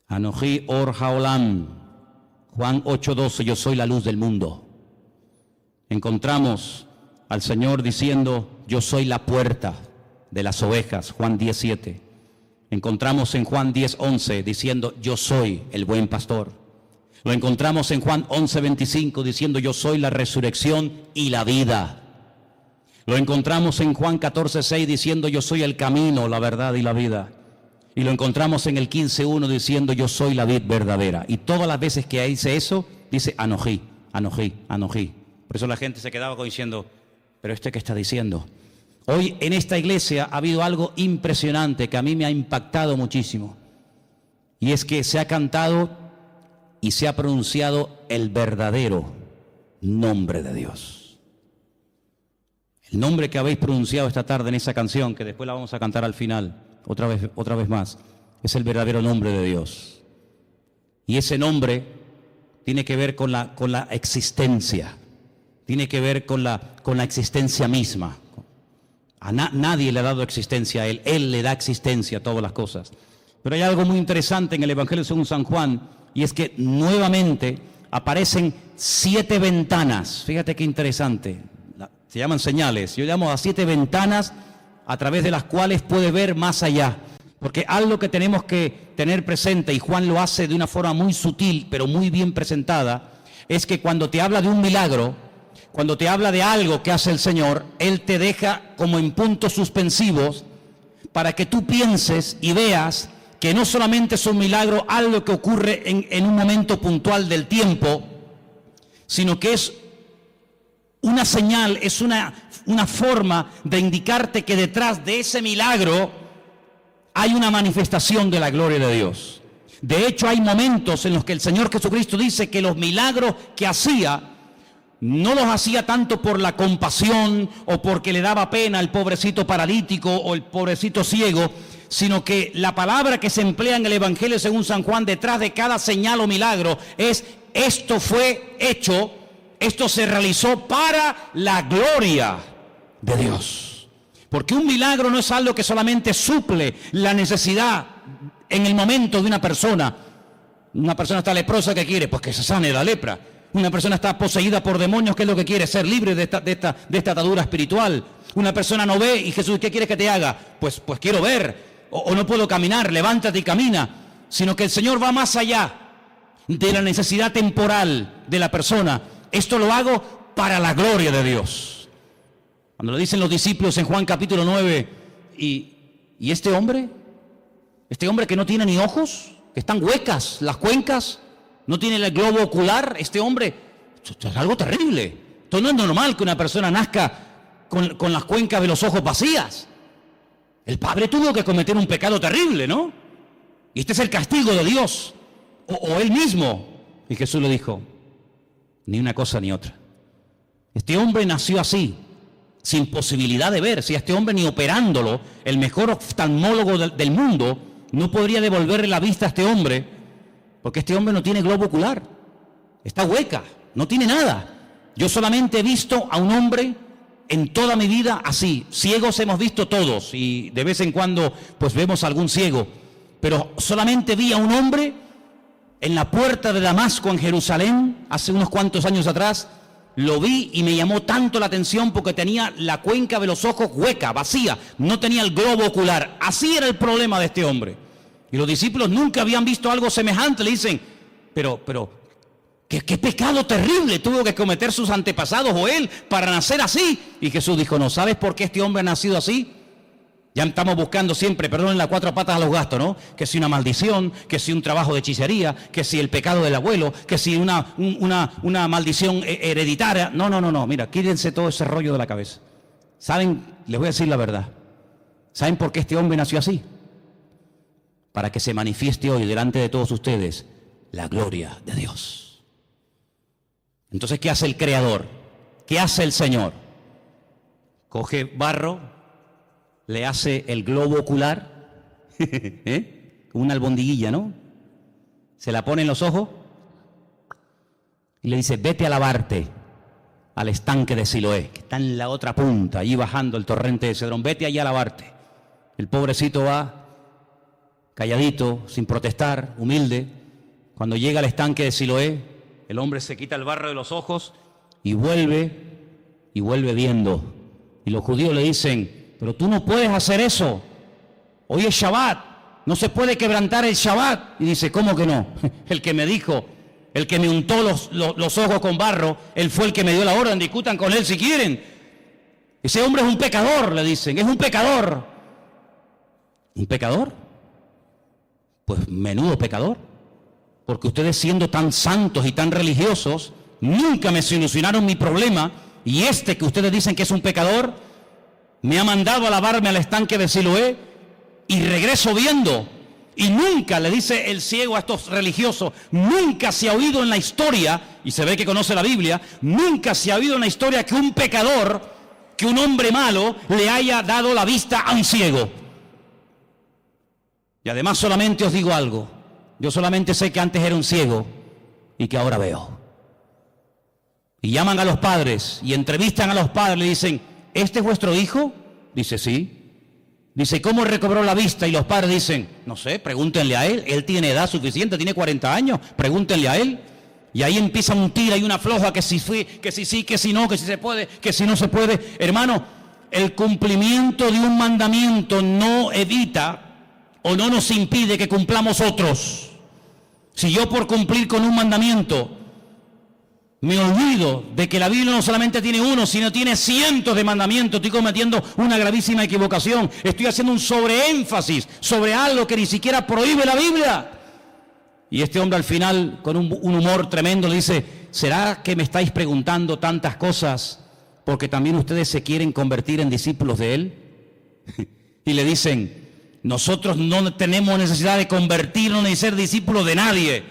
Anojí or haolam, Juan 8:12, yo soy la luz del mundo. Encontramos al Señor diciendo, yo soy la puerta de las ovejas, Juan 10:7. Encontramos en Juan 10:11 diciendo, yo soy el buen pastor. Lo encontramos en Juan 11:25 diciendo, yo soy la resurrección y la vida. Lo encontramos en Juan 14:6 diciendo, yo soy el camino, la verdad y la vida. Y lo encontramos en el 15:1 diciendo, yo soy la vid verdadera. Y todas las veces que dice eso, dice anojí, anojí, anojí. Por eso la gente se quedaba diciendo, ¿pero qué está diciendo? Hoy en esta iglesia ha habido algo impresionante que a mí me ha impactado muchísimo. Y es que se ha cantado y se ha pronunciado el verdadero nombre de Dios. El nombre que habéis pronunciado esta tarde en esa canción, que después la vamos a cantar al final, otra vez más, es el verdadero nombre de Dios. Y ese nombre tiene que ver con la existencia. Tiene que ver con la existencia misma. Nadie le ha dado existencia a Él. Él le da existencia a todas las cosas. Pero hay algo muy interesante en el Evangelio según San Juan, y es que nuevamente aparecen 7 ventanas. Fíjate qué interesante. Se llaman señales. Yo llamo a 7 ventanas a través de las cuales puede ver más allá. Porque algo que tenemos que tener presente, y Juan lo hace de una forma muy sutil, pero muy bien presentada, es que cuando te habla de un milagro, cuando te habla de algo que hace el Señor, Él te deja como en puntos suspensivos para que tú pienses y veas que no solamente es un milagro, algo que ocurre en un momento puntual del tiempo, sino que es una señal, es una forma de indicarte que detrás de ese milagro hay una manifestación de la gloria de Dios. De hecho, hay momentos en los que el Señor Jesucristo dice que los milagros que hacía no los hacía tanto por la compasión o porque le daba pena al pobrecito paralítico o el pobrecito ciego, sino que la palabra que se emplea en el Evangelio según San Juan detrás de cada señal o milagro es: esto fue hecho, esto se realizó para la gloria de Dios. Porque un milagro no es algo que solamente suple la necesidad en el momento de una persona. Una persona está leprosa, ¿qué quiere? Pues que se sane la lepra. Una persona está poseída por demonios, ¿qué es lo que quiere? Ser libre de esta atadura espiritual. Una persona no ve y Jesús, ¿qué quieres que te haga? Pues quiero ver, o no puedo caminar, levántate y camina. Sino que el Señor va más allá de la necesidad temporal de la persona. Esto lo hago para la gloria de Dios. Cuando le dicen los discípulos en Juan capítulo 9, ¿y este hombre que no tiene ni ojos, que están huecas las cuencas, no tiene el globo ocular, este hombre, esto es algo terrible. Esto no es normal que una persona nazca con las cuencas de los ojos vacías. El padre tuvo que cometer un pecado terrible, ¿no? Y este es el castigo de Dios, o él mismo. Y Jesús le dijo: ni una cosa ni otra. Este hombre nació así, sin posibilidad de ver. Si a este hombre, ni operándolo, el mejor oftalmólogo del mundo no podría devolverle la vista a este hombre, porque este hombre no tiene globo ocular, está hueca, no tiene nada. Yo solamente he visto a un hombre en toda mi vida así. Ciegos hemos visto todos y de vez en cuando pues vemos a algún ciego, pero solamente vi a un hombre en la puerta de Damasco en Jerusalén hace unos cuantos años atrás. Lo vi y me llamó tanto la atención porque tenía la cuenca de los ojos hueca, vacía, no tenía el globo ocular. Así era el problema de este hombre. Y los discípulos nunca habían visto algo semejante. Le dicen: pero ¿qué pecado terrible tuvo que cometer sus antepasados o él para nacer así? Y Jesús dijo: no, ¿sabes por qué este hombre ha nacido así? Ya estamos buscando siempre, perdonen las cuatro patas a los gastos, ¿no? Que si una maldición, que si un trabajo de hechicería, que si el pecado del abuelo, que si una maldición hereditaria. No, mira, quítense todo ese rollo de la cabeza. ¿Saben? Les voy a decir la verdad. ¿Saben por qué este hombre nació así? Para que se manifieste hoy delante de todos ustedes la gloria de Dios. Entonces, ¿qué hace el Creador? ¿Qué hace el Señor? Coge barro, le hace el globo ocular, una albondiguilla, ¿no? Se la pone en los ojos y le dice: vete a lavarte al estanque de Siloé, que está en la otra punta, allí bajando el torrente de Cedrón. Vete allá a lavarte. El pobrecito va calladito, sin protestar, humilde. Cuando llega al estanque de Siloé, el hombre se quita el barro de los ojos y vuelve viendo. Y los judíos le dicen: pero tú no puedes hacer eso. Hoy es Shabbat, no se puede quebrantar el Shabbat. Y dice: ¿cómo que no? El que me dijo, el que me untó los ojos con barro, él fue el que me dio la orden, discutan con él si quieren. Ese hombre es un pecador, le dicen, es un pecador. ¿Un pecador? Pues menudo pecador, porque ustedes, siendo tan santos y tan religiosos, nunca me solucionaron mi problema, y este que ustedes dicen que es un pecador me ha mandado a lavarme al estanque de Siloé y regreso viendo. Y nunca, le dice el ciego a estos religiosos, nunca se ha oído en la historia, y se ve que conoce la Biblia, nunca se ha oído en la historia que un pecador, que un hombre malo le haya dado la vista a un ciego. Y además solamente os digo algo: yo solamente sé que antes era un ciego y que ahora veo. Y llaman a los padres y entrevistan a los padres, le dicen: ¿este es vuestro hijo? Dice: sí. Dice: ¿cómo recobró la vista? Y los padres dicen: no sé, pregúntenle a él tiene edad suficiente, tiene 40 años, pregúntenle a él. Y ahí empieza un tira y una floja, que si fui, que si sí, que si no, que si se puede, que si no se puede. Hermano, el cumplimiento de un mandamiento no evita o no nos impide que cumplamos otros. Si yo, por cumplir con un mandamiento, me olvido de que la Biblia no solamente tiene uno, sino tiene cientos de mandamientos, estoy cometiendo una gravísima equivocación. Estoy haciendo un sobreénfasis sobre algo que ni siquiera prohíbe la Biblia. Y este hombre, al final, con un humor tremendo, le dice: ¿será que me estáis preguntando tantas cosas porque también ustedes se quieren convertir en discípulos de él? Y le dicen: nosotros no tenemos necesidad de convertirnos ni ser discípulos de nadie.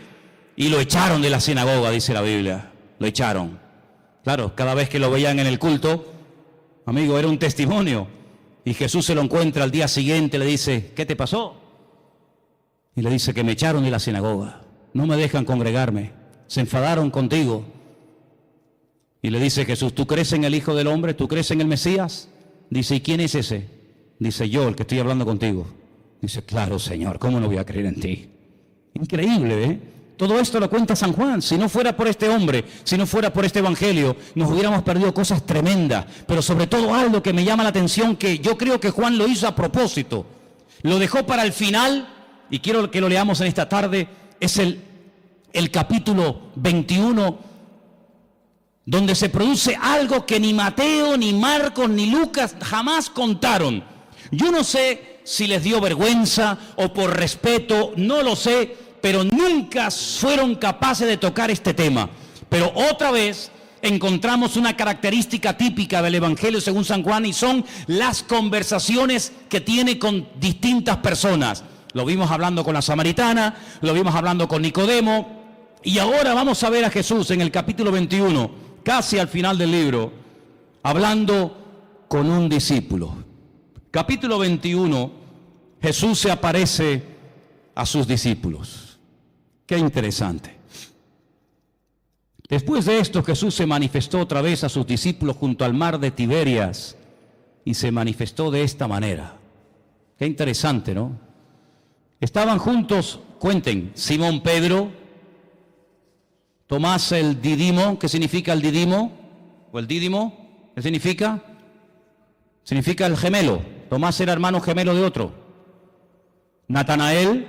Y lo echaron de la sinagoga, dice la Biblia. Lo echaron. Claro, cada vez que lo veían en el culto, amigo, era un testimonio. Y Jesús se lo encuentra al día siguiente, le dice, ¿qué te pasó? Y le dice que me echaron de la sinagoga. No me dejan congregarme. Se enfadaron contigo. Y le dice Jesús, ¿tú crees en el Hijo del Hombre? ¿Tú crees en el Mesías? Dice, ¿y quién es ese? Dice, yo, el que estoy hablando contigo. Dice, claro, Señor, ¿cómo no voy a creer en ti? Increíble, ¿eh? Todo esto lo cuenta San Juan. Si no fuera por este hombre, si no fuera por este evangelio, nos hubiéramos perdido cosas tremendas. Pero sobre todo algo que me llama la atención, que yo creo que Juan lo hizo a propósito. Lo dejó para el final, y quiero que lo leamos en esta tarde. Es el capítulo 21, donde se produce algo que ni Mateo, ni Marcos, ni Lucas jamás contaron. Yo no sé si les dio vergüenza o por respeto, no lo sé, pero nunca fueron capaces de tocar este tema. Pero otra vez encontramos una característica típica del Evangelio según San Juan, y son las conversaciones que tiene con distintas personas. Lo vimos hablando con la samaritana, lo vimos hablando con Nicodemo, y ahora vamos a ver a Jesús en el capítulo 21, casi al final del libro, hablando con un discípulo. Capítulo 21, Jesús se aparece a sus discípulos. Qué interesante. Después de esto, Jesús se manifestó otra vez a sus discípulos junto al mar de Tiberias, y se manifestó de esta manera. Qué interesante, ¿no? Estaban juntos, cuenten, Simón Pedro, Tomás el Didimo. ¿Qué significa el Didimo? ¿O el Dídimo? ¿Qué significa? Significa el gemelo. Tomás era hermano gemelo de otro. Natanael,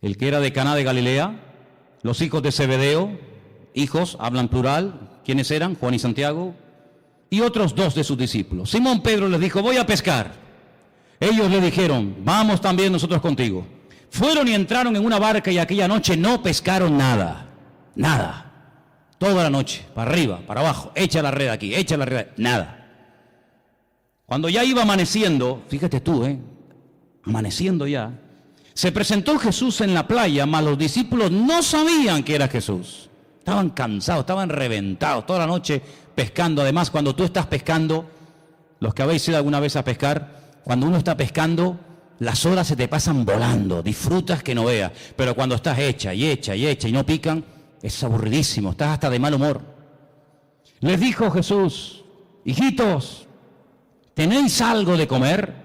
el que era de Caná de Galilea. Los hijos de Zebedeo, hijos, hablan plural. ¿Quiénes eran? Juan y Santiago. Y otros dos de sus discípulos. Simón Pedro les dijo, voy a pescar. Ellos le dijeron, vamos también nosotros contigo. Fueron y entraron en una barca, y aquella noche no pescaron nada. Nada. Toda la noche, para arriba, para abajo, echa la red aquí, echa la red, nada. Cuando ya iba amaneciendo, fíjate tú, amaneciendo ya, se presentó Jesús en la playa, mas los discípulos no sabían que era Jesús. Estaban cansados, estaban reventados, toda la noche pescando. Además, cuando tú estás pescando, los que habéis ido alguna vez a pescar, cuando uno está pescando, las horas se te pasan volando, disfrutas que no veas. Pero cuando estás hecha y no pican, es aburridísimo, estás hasta de mal humor. Les dijo Jesús, hijitos, ¿tenéis algo de comer?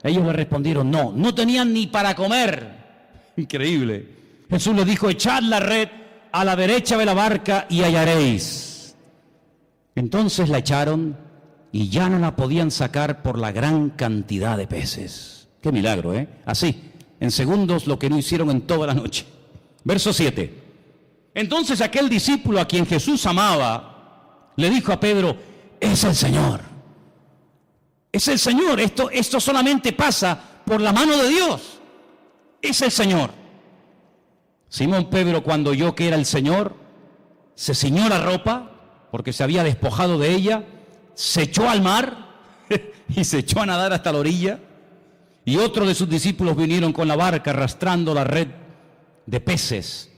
Ellos le respondieron, no, no tenían ni para comer. Increíble. Jesús les dijo, echad la red a la derecha de la barca y hallaréis. Entonces la echaron y ya no la podían sacar por la gran cantidad de peces. Qué milagro, ¿eh? Así, en segundos, lo que no hicieron en toda la noche. Verso 7. Entonces aquel discípulo a quien Jesús amaba, le dijo a Pedro, es el Señor. Es el Señor. Esto solamente pasa por la mano de Dios. Es el Señor. Simón Pedro, cuando oyó que era el Señor, se ciñó la ropa, porque se había despojado de ella, se echó al mar y se echó a nadar hasta la orilla. Y otros de sus discípulos vinieron con la barca arrastrando la red de peces,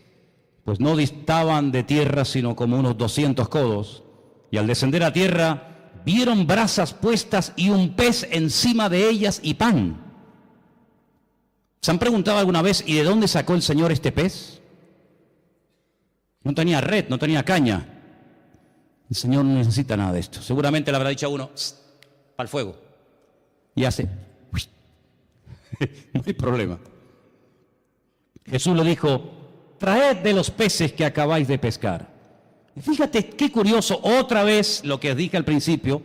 pues no distaban de tierra sino como unos 200 codos. Y al descender a tierra vieron brasas puestas y un pez encima de ellas y pan. ¿Se han preguntado alguna vez, ¿y de dónde sacó el Señor este pez? No tenía red, no tenía caña. El Señor no necesita nada de esto. Seguramente le habrá dicho a uno, para el fuego. Y hace, no hay problema. Jesús le dijo, traed de los peces que acabáis de pescar. Fíjate qué curioso, otra vez lo que dije al principio,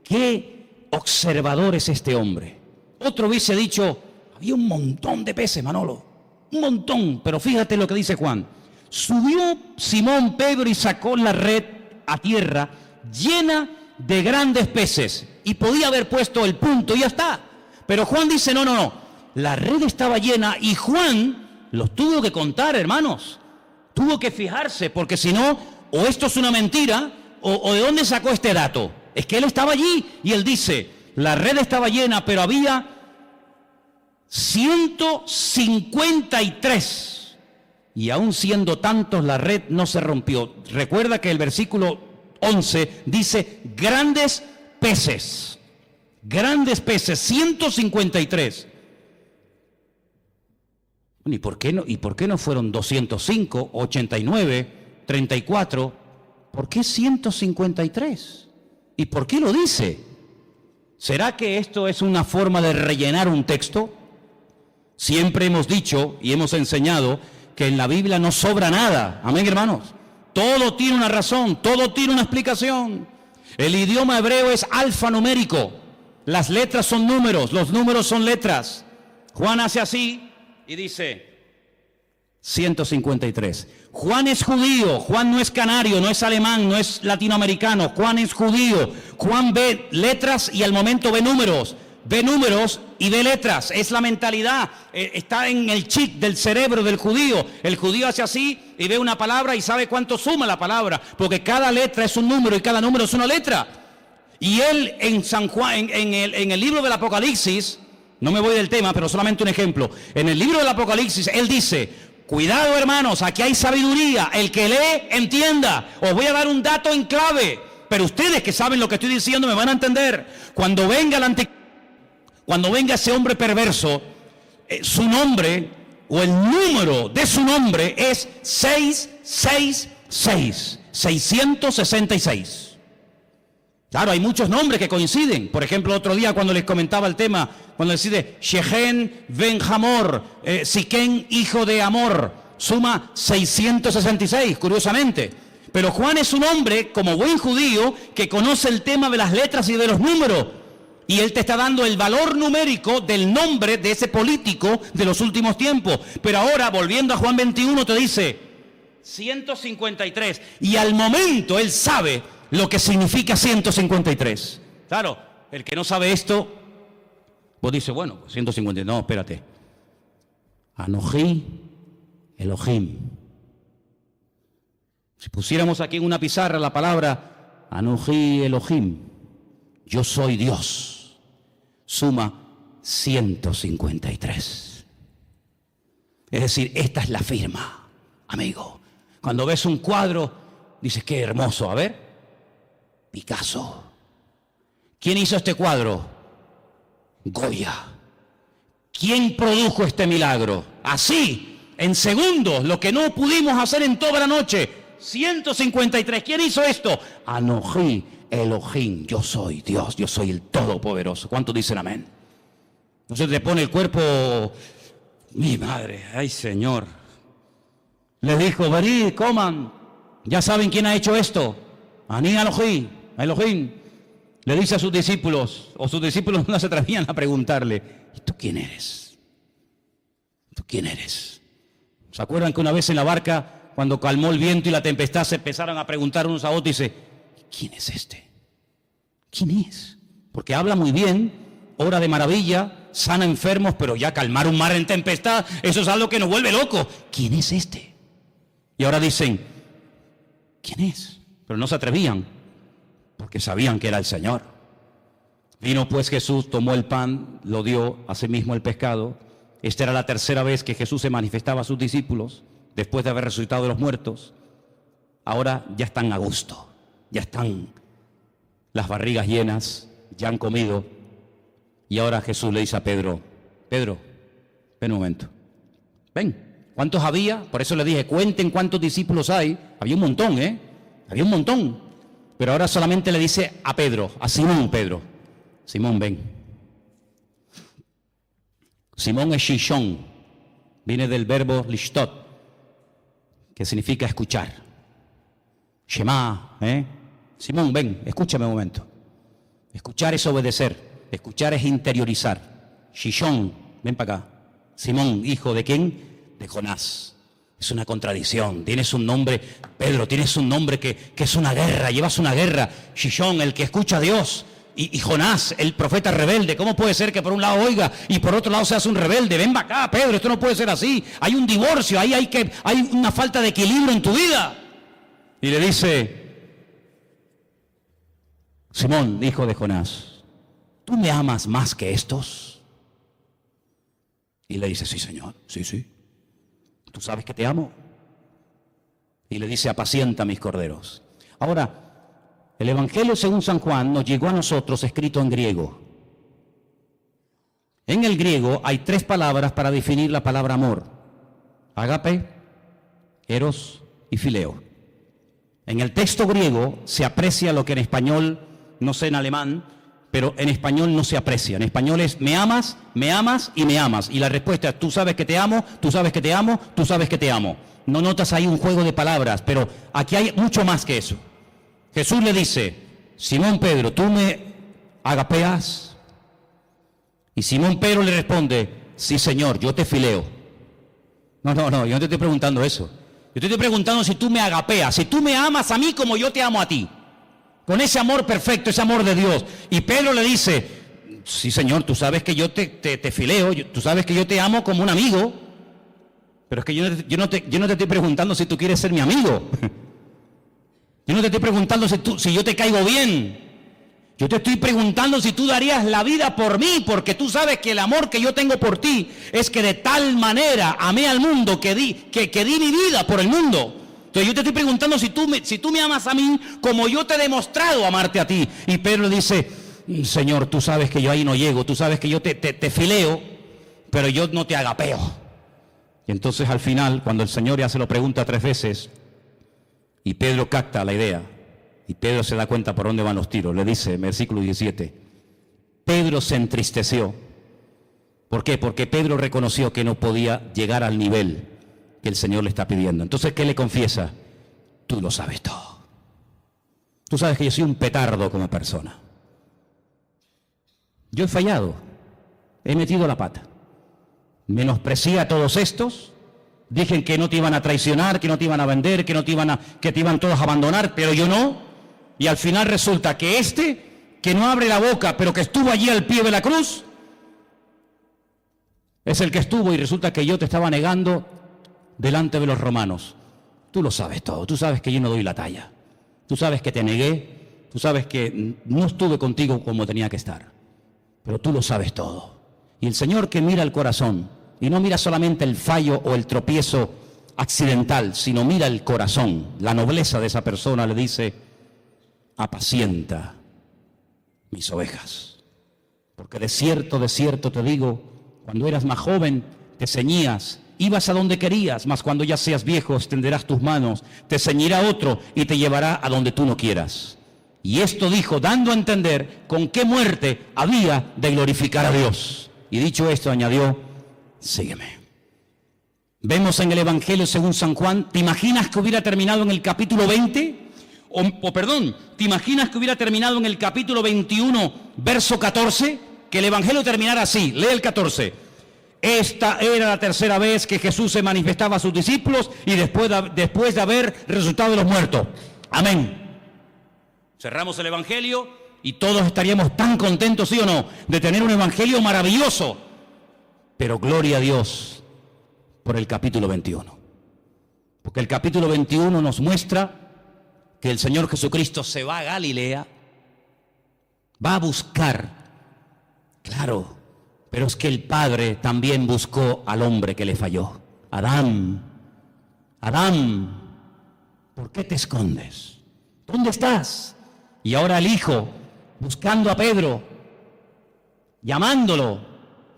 qué observador es este hombre. Otro hubiese dicho, había un montón de peces, Manolo, un montón, pero fíjate lo que dice Juan. Subió Simón Pedro y sacó la red a tierra llena de grandes peces, y podía haber puesto el punto y ya está. Pero Juan dice, no, la red estaba llena, y Juan los tuvo que contar, hermanos. Tuvo que fijarse, porque si no, o esto es una mentira, o de dónde sacó este dato. Es que él estaba allí y él dice, la red estaba llena, pero había 153. Y aún siendo tantos, la red no se rompió. Recuerda que el versículo 11 dice grandes peces. Grandes peces, 153. ¿Y por qué no fueron 205, 89, 34? ¿Por qué 153? ¿Y por qué lo dice? ¿Será que esto es una forma de rellenar un texto? Siempre hemos dicho y hemos enseñado que en la Biblia no sobra nada. Amén, hermanos. Todo tiene una razón, todo tiene una explicación. El idioma hebreo es alfanumérico. Las letras son números, los números son letras. Juan hace así y dice 153. Juan es judío, Juan no es canario, no es alemán, no es latinoamericano. Juan es judío. Juan ve letras y al momento ve números. Ve números y ve letras. Es la mentalidad, está en el chip del cerebro del judío. El judío hace así y ve una palabra y sabe cuánto suma la palabra, porque cada letra es un número y cada número es una letra. Y él en San Juan, en el libro del Apocalipsis, no me voy del tema, pero solamente un ejemplo. En el libro del Apocalipsis, él dice: cuidado, hermanos, aquí hay sabiduría. El que lee, entienda. Os voy a dar un dato en clave, pero ustedes que saben lo que estoy diciendo me van a entender. Cuando venga ese hombre perverso, su nombre o el número de su nombre es 666, 666. Claro, hay muchos nombres que coinciden. Por ejemplo, otro día cuando les comentaba el tema, cuando decide Shechem ben Hamor, Siquén hijo de Amor, suma 666, curiosamente. Pero Juan es un hombre, como buen judío, que conoce el tema de las letras y de los números. Y él te está dando el valor numérico del nombre de ese político de los últimos tiempos. Pero ahora, volviendo a Juan 21, te dice 153. Y al momento él sabe lo que significa 153. Claro, el que no sabe esto, vos dices, bueno, 153, no, espérate. Anoji Elohim. Si pusiéramos aquí en una pizarra la palabra Anoji Elohim, yo soy Dios, suma 153. Es decir, esta es la firma, amigo. Cuando ves un cuadro, dices, qué hermoso, a ver. Picasso. ¿Quién hizo este cuadro? Goya. ¿Quién produjo este milagro? Así, en segundos, lo que no pudimos hacer en toda la noche. 153. ¿Quién hizo esto? Anoji Elohim. Yo soy Dios, yo soy el Todopoderoso. ¿Cuántos dicen amén? Entonces te pone el cuerpo, mi madre, ay Señor. Les dijo, venid, coman. Ya saben quién ha hecho esto. Ani Elohim. Elohim le dice a sus discípulos, o sus discípulos no se atrevían a preguntarle, ¿y tú quién eres? ¿Tú quién eres? ¿Se acuerdan que una vez en la barca, cuando calmó el viento y la tempestad, se empezaron a preguntar unos a otros y dice, ¿quién es este? ¿Quién es? Porque habla muy bien, obra de maravilla, sana enfermos, pero ya calmar un mar en tempestad, eso es algo que nos vuelve locos. ¿Quién es este? Y ahora dicen, ¿quién es? Pero no se atrevían, porque sabían que era el Señor. Vino pues Jesús, tomó el pan, lo dio, asimismo el pescado. Esta era la tercera vez que Jesús se manifestaba a sus discípulos, después de haber resucitado de los muertos. Ahora ya están a gusto, ya están las barrigas llenas, ya han comido. Y ahora Jesús le dice a Pedro, Pedro, ven un momento, ven. ¿Cuántos había? Por eso le dije, cuenten cuántos discípulos hay. Había un montón, había un montón. Pero ahora solamente le dice a Pedro, a Simón, Pedro. Simón, ven. Simón es Shishon. Viene del verbo lishtot, que significa escuchar. Shema, Simón, ven, escúchame un momento. Escuchar es obedecer. Escuchar es interiorizar. Shishon, ven para acá. Simón, hijo de ¿quién? De Jonás. Es una contradicción. Tienes un nombre, Pedro, tienes un nombre que es una guerra, llevas una guerra. Shishon, el que escucha a Dios. Y Jonás, el profeta rebelde. ¿Cómo puede ser que por un lado oiga y por otro lado seas un rebelde? Ven acá, Pedro, esto no puede ser así. Hay un divorcio, ahí hay una falta de equilibrio en tu vida. Y le dice, Simón, hijo de Jonás, ¿tú me amas más que estos? Y le dice, sí, Señor, sí, sí. ¿Tú sabes que te amo? Y le dice, apacienta mis corderos. Ahora, el Evangelio según San Juan nos llegó a nosotros escrito en griego. En el griego hay 3 palabras para definir la palabra amor: ágape, eros y fileo. En el texto griego se aprecia lo que en español, no sé en alemán, pero en español no se aprecia. En español es me amas y me amas. Y la respuesta es tú sabes que te amo, tú sabes que te amo, tú sabes que te amo. No notas ahí un juego de palabras, pero aquí hay mucho más que eso. Jesús le dice, Simón Pedro, ¿tú me agapeas? Y Simón Pedro le responde, sí, Señor, yo te fileo. No, yo no te estoy preguntando eso. Yo te estoy preguntando si tú me agapeas, si tú me amas a mí como yo te amo a ti. Con ese amor perfecto, ese amor de Dios. Y Pedro le dice, sí, Señor, tú sabes que yo te fileo, tú sabes que yo te amo como un amigo, pero es que yo no te estoy preguntando si tú quieres ser mi amigo. Yo no te estoy preguntando si yo te caigo bien. Yo te estoy preguntando si tú darías la vida por mí, porque tú sabes que el amor que yo tengo por ti es que de tal manera amé al mundo que di mi vida por el mundo. Entonces yo te estoy preguntando si tú me amas a mí como yo te he demostrado amarte a ti. Y Pedro le dice, Señor, tú sabes que yo ahí no llego, tú sabes que yo te fileo, pero yo no te agapeo. Y entonces al final, cuando el Señor ya se lo pregunta 3 veces, y Pedro capta la idea, y Pedro se da cuenta por dónde van los tiros, le dice, versículo 17, Pedro se entristeció. ¿Por qué? Porque Pedro reconoció que no podía llegar al nivel que el Señor le está pidiendo. Entonces, ¿qué le confiesa? Tú lo sabes todo. Tú sabes que yo soy un petardo como persona. Yo he fallado, he metido la pata. Menosprecié a todos estos, dije que no te iban a traicionar, que no te iban a vender, que te iban todos a abandonar, pero yo no. Y al final resulta que que no abre la boca, pero que estuvo allí al pie de la cruz, es el que estuvo, y resulta que yo te estaba negando delante de los romanos. Tú lo sabes todo, tú sabes que yo no doy la talla, tú sabes que te negué, tú sabes que no estuve contigo como tenía que estar, pero tú lo sabes todo. Y el Señor, que mira el corazón, y no mira solamente el fallo o el tropiezo accidental, sino mira el corazón, la nobleza de esa persona, le dice, apacienta mis ovejas. Porque de cierto te digo, cuando eras más joven te ceñías, ibas a donde querías, mas cuando ya seas viejo extenderás tus manos, te ceñirá otro y te llevará a donde tú no quieras. Y esto dijo, dando a entender con qué muerte había de glorificar a Dios. Y dicho esto, añadió, sígueme. Vemos en el Evangelio según San Juan, ¿te imaginas que hubiera terminado en el capítulo 20? ¿Te imaginas que hubiera terminado en el capítulo 21, verso 14? Que el Evangelio terminara así, lee el 14. Esta era la 3ª vez que Jesús se manifestaba a sus discípulos y después de haber resucitado de los muertos. Amén. Cerramos el Evangelio y todos estaríamos tan contentos, ¿sí o no?, de tener un Evangelio maravilloso. Pero gloria a Dios por el capítulo 21. Porque el capítulo 21 nos muestra que el Señor Jesucristo se va a Galilea, va a buscar, claro, pero es que el Padre también buscó al hombre que le falló. Adán, ¿por qué te escondes? ¿Dónde estás? Y ahora el Hijo, buscando a Pedro, llamándolo,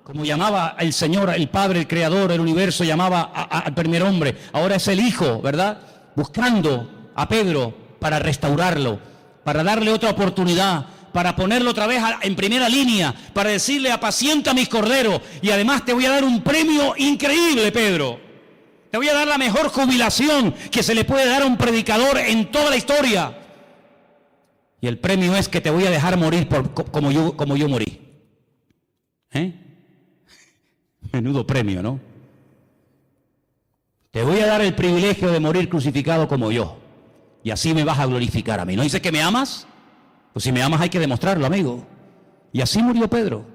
como llamaba el Señor, el Padre, el Creador, el universo, llamaba al primer hombre. Ahora es el Hijo, ¿verdad?, buscando a Pedro para restaurarlo, para darle otra oportunidad, para ponerlo otra vez en primera línea, para decirle, apacienta mis corderos, y además te voy a dar un premio increíble, Pedro. Te voy a dar la mejor jubilación que se le puede dar a un predicador en toda la historia. Y el premio es que te voy a dejar morir como yo morí. Menudo premio, ¿no? Te voy a dar el privilegio de morir crucificado como yo. Y así me vas a glorificar a mí. ¿No dice que me amas? Pues si me amas hay que demostrarlo, amigo. Y así murió Pedro.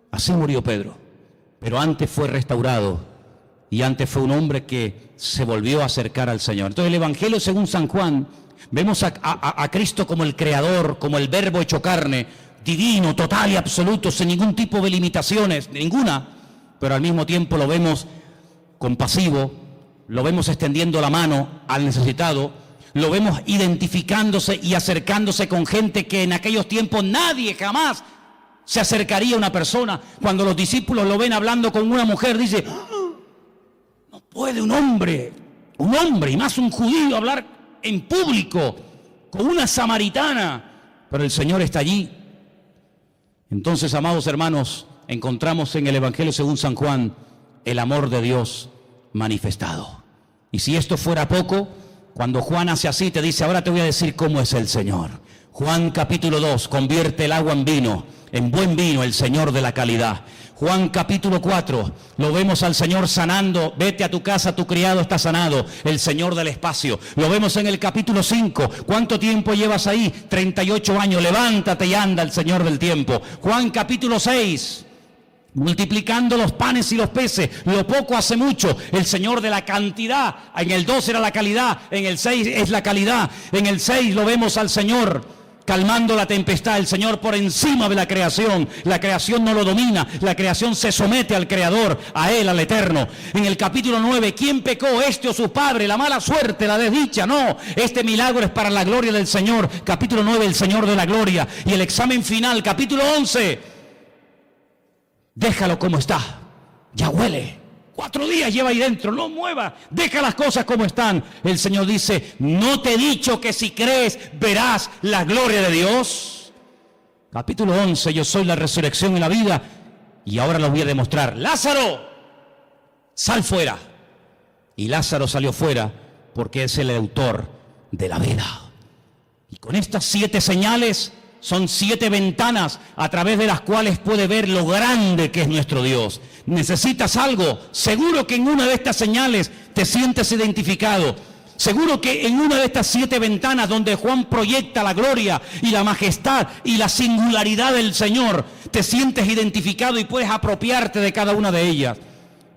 Así murió Pedro. Pero antes fue restaurado. Y antes fue un hombre que se volvió a acercar al Señor. Entonces el Evangelio según San Juan, vemos a Cristo como el Creador, como el Verbo hecho carne, divino, total y absoluto, sin ningún tipo de limitaciones, ninguna. pero al mismo tiempo lo vemos compasivo, lo vemos extendiendo la mano al necesitado, lo vemos identificándose y acercándose con gente que en aquellos tiempos nadie jamás se acercaría a una persona. Cuando los discípulos lo ven hablando con una mujer, dice, no puede un hombre, y más un judío, hablar en público con una samaritana, pero el Señor está allí. Entonces, amados hermanos, encontramos en el Evangelio según San Juan el amor de Dios manifestado. Y si esto fuera poco, cuando Juan hace así, te dice, ahora te voy a decir cómo es el Señor. Juan capítulo 2, convierte el agua en vino, en buen vino, el Señor de la calidad. Juan capítulo 4, lo vemos al Señor sanando, vete a tu casa, tu criado está sanado, el Señor del espacio. Lo vemos en el capítulo 5, ¿cuánto tiempo llevas ahí? 38 años, levántate y anda, el Señor del tiempo. Juan capítulo 6, multiplicando los panes y los peces, lo poco hace mucho, el Señor de la cantidad. En el 2 era la calidad, en el 6 es la calidad. En el 6 lo vemos al Señor calmando la tempestad, el Señor por encima de la creación no lo domina, la creación se somete al Creador, a Él, al Eterno. En el capítulo 9, ¿quién pecó, este o su padre? La mala suerte, la desdicha, no, este milagro es para la gloria del Señor. Capítulo 9, el Señor de la gloria. Y el examen final, capítulo 11, déjalo como está, ya huele. 4 días lleva ahí dentro, no mueva, deja las cosas como están. El Señor dice, ¿no te he dicho que si crees verás la gloria de Dios? Capítulo 11, yo soy la resurrección y la vida, y ahora lo voy a demostrar. Lázaro, sal fuera. Y Lázaro salió fuera porque es el autor de la vida. Y con estas 7 señales, son 7 ventanas a través de las cuales puede ver lo grande que es nuestro Dios. ¿Necesitas algo? Seguro que en una de estas señales te sientes identificado. Seguro que en una de estas 7 ventanas donde Juan proyecta la gloria y la majestad y la singularidad del Señor, te sientes identificado y puedes apropiarte de cada una de ellas.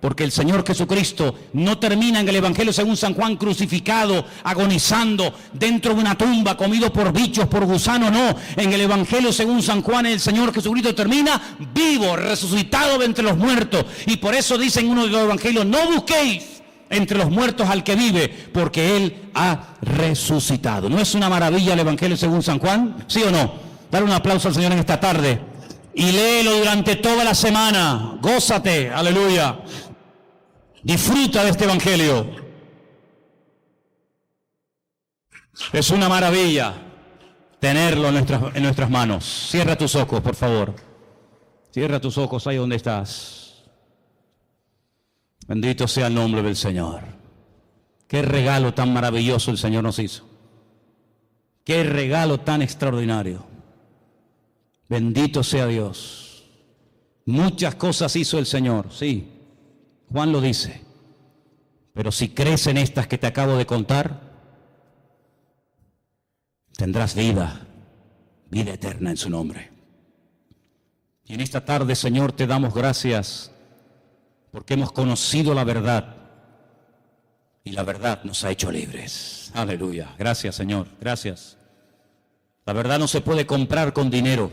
Porque el Señor Jesucristo no termina en el Evangelio según San Juan crucificado, agonizando dentro de una tumba, comido por bichos, por gusanos, no. En el Evangelio según San Juan el Señor Jesucristo termina vivo, resucitado de entre los muertos. Y por eso dice en uno de los Evangelios, no busquéis entre los muertos al que vive, porque Él ha resucitado. ¿No es una maravilla el Evangelio según San Juan? ¿Sí o no? Dale un aplauso al Señor en esta tarde. Y léelo durante toda la semana. Gózate, aleluya. Disfruta de este Evangelio. Es una maravilla tenerlo en nuestras manos. Cierra tus ojos, por favor. Cierra tus ojos ahí donde estás. Bendito sea el nombre del Señor. Qué regalo tan maravilloso el Señor nos hizo. Qué regalo tan extraordinario. Bendito sea Dios. Muchas cosas hizo el Señor, sí. Juan lo dice, pero si crees en estas que te acabo de contar, tendrás vida eterna en su nombre. Y en esta tarde, Señor, te damos gracias porque hemos conocido la verdad y la verdad nos ha hecho libres. Aleluya. Gracias, Señor. Gracias. La verdad no se puede comprar con dinero.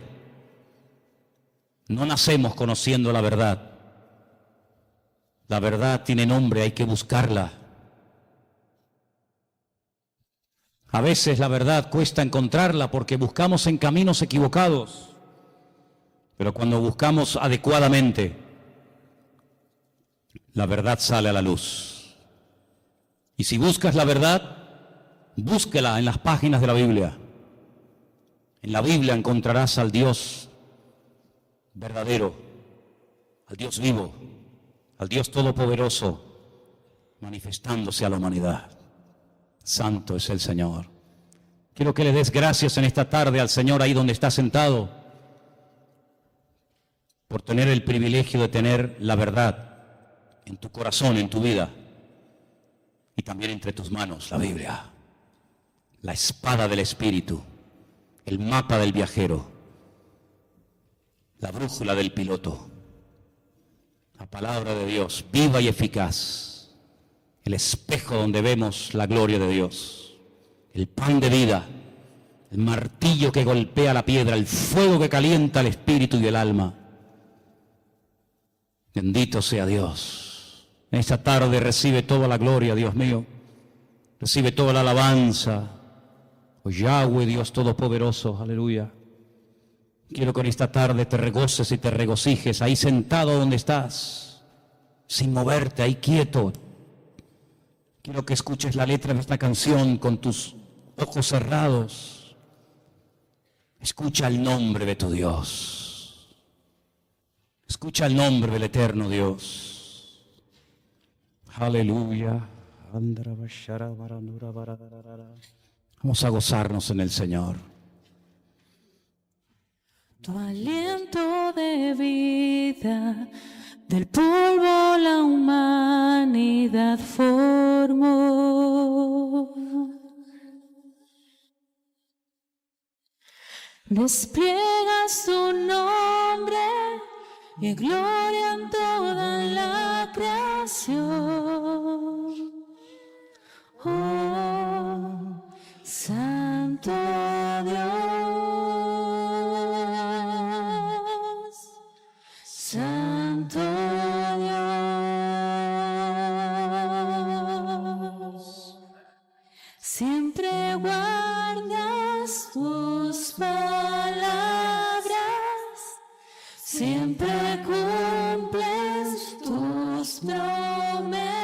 No nacemos conociendo la verdad. La verdad tiene nombre, hay que buscarla. A veces la verdad cuesta encontrarla porque buscamos en caminos equivocados. Pero cuando buscamos adecuadamente, la verdad sale a la luz. Y si buscas la verdad, búsquela en las páginas de la Biblia. En la Biblia encontrarás al Dios verdadero, al Dios vivo, al Dios todopoderoso, manifestándose a la humanidad. Santo es el Señor. Quiero que le des gracias en esta tarde al Señor ahí donde está sentado, por tener el privilegio de tener la verdad en tu corazón, en tu vida, y también entre tus manos, la Biblia, la espada del Espíritu, el mapa del viajero, la brújula del piloto, la palabra de Dios, viva y eficaz, el espejo donde vemos la gloria de Dios, el pan de vida, el martillo que golpea la piedra, el fuego que calienta el espíritu y el alma. Bendito sea Dios. En esta tarde recibe toda la gloria, Dios mío. Recibe toda la alabanza. Oh Yahweh, Dios Todopoderoso, aleluya. Quiero que en esta tarde te regoces y te regocijes ahí sentado donde estás, sin moverte, ahí quieto. Quiero que escuches la letra de esta canción con tus ojos cerrados. Escucha el nombre de tu Dios. Escucha el nombre del eterno Dios. Aleluya. Vamos a gozarnos en el Señor. Tu aliento de vida, del polvo la humanidad formó. Despliegas tu nombre y gloria en toda la creación. Oh, Santo Dios, Santo Dios, siempre guardas tus palabras, siempre cumples tus promesas.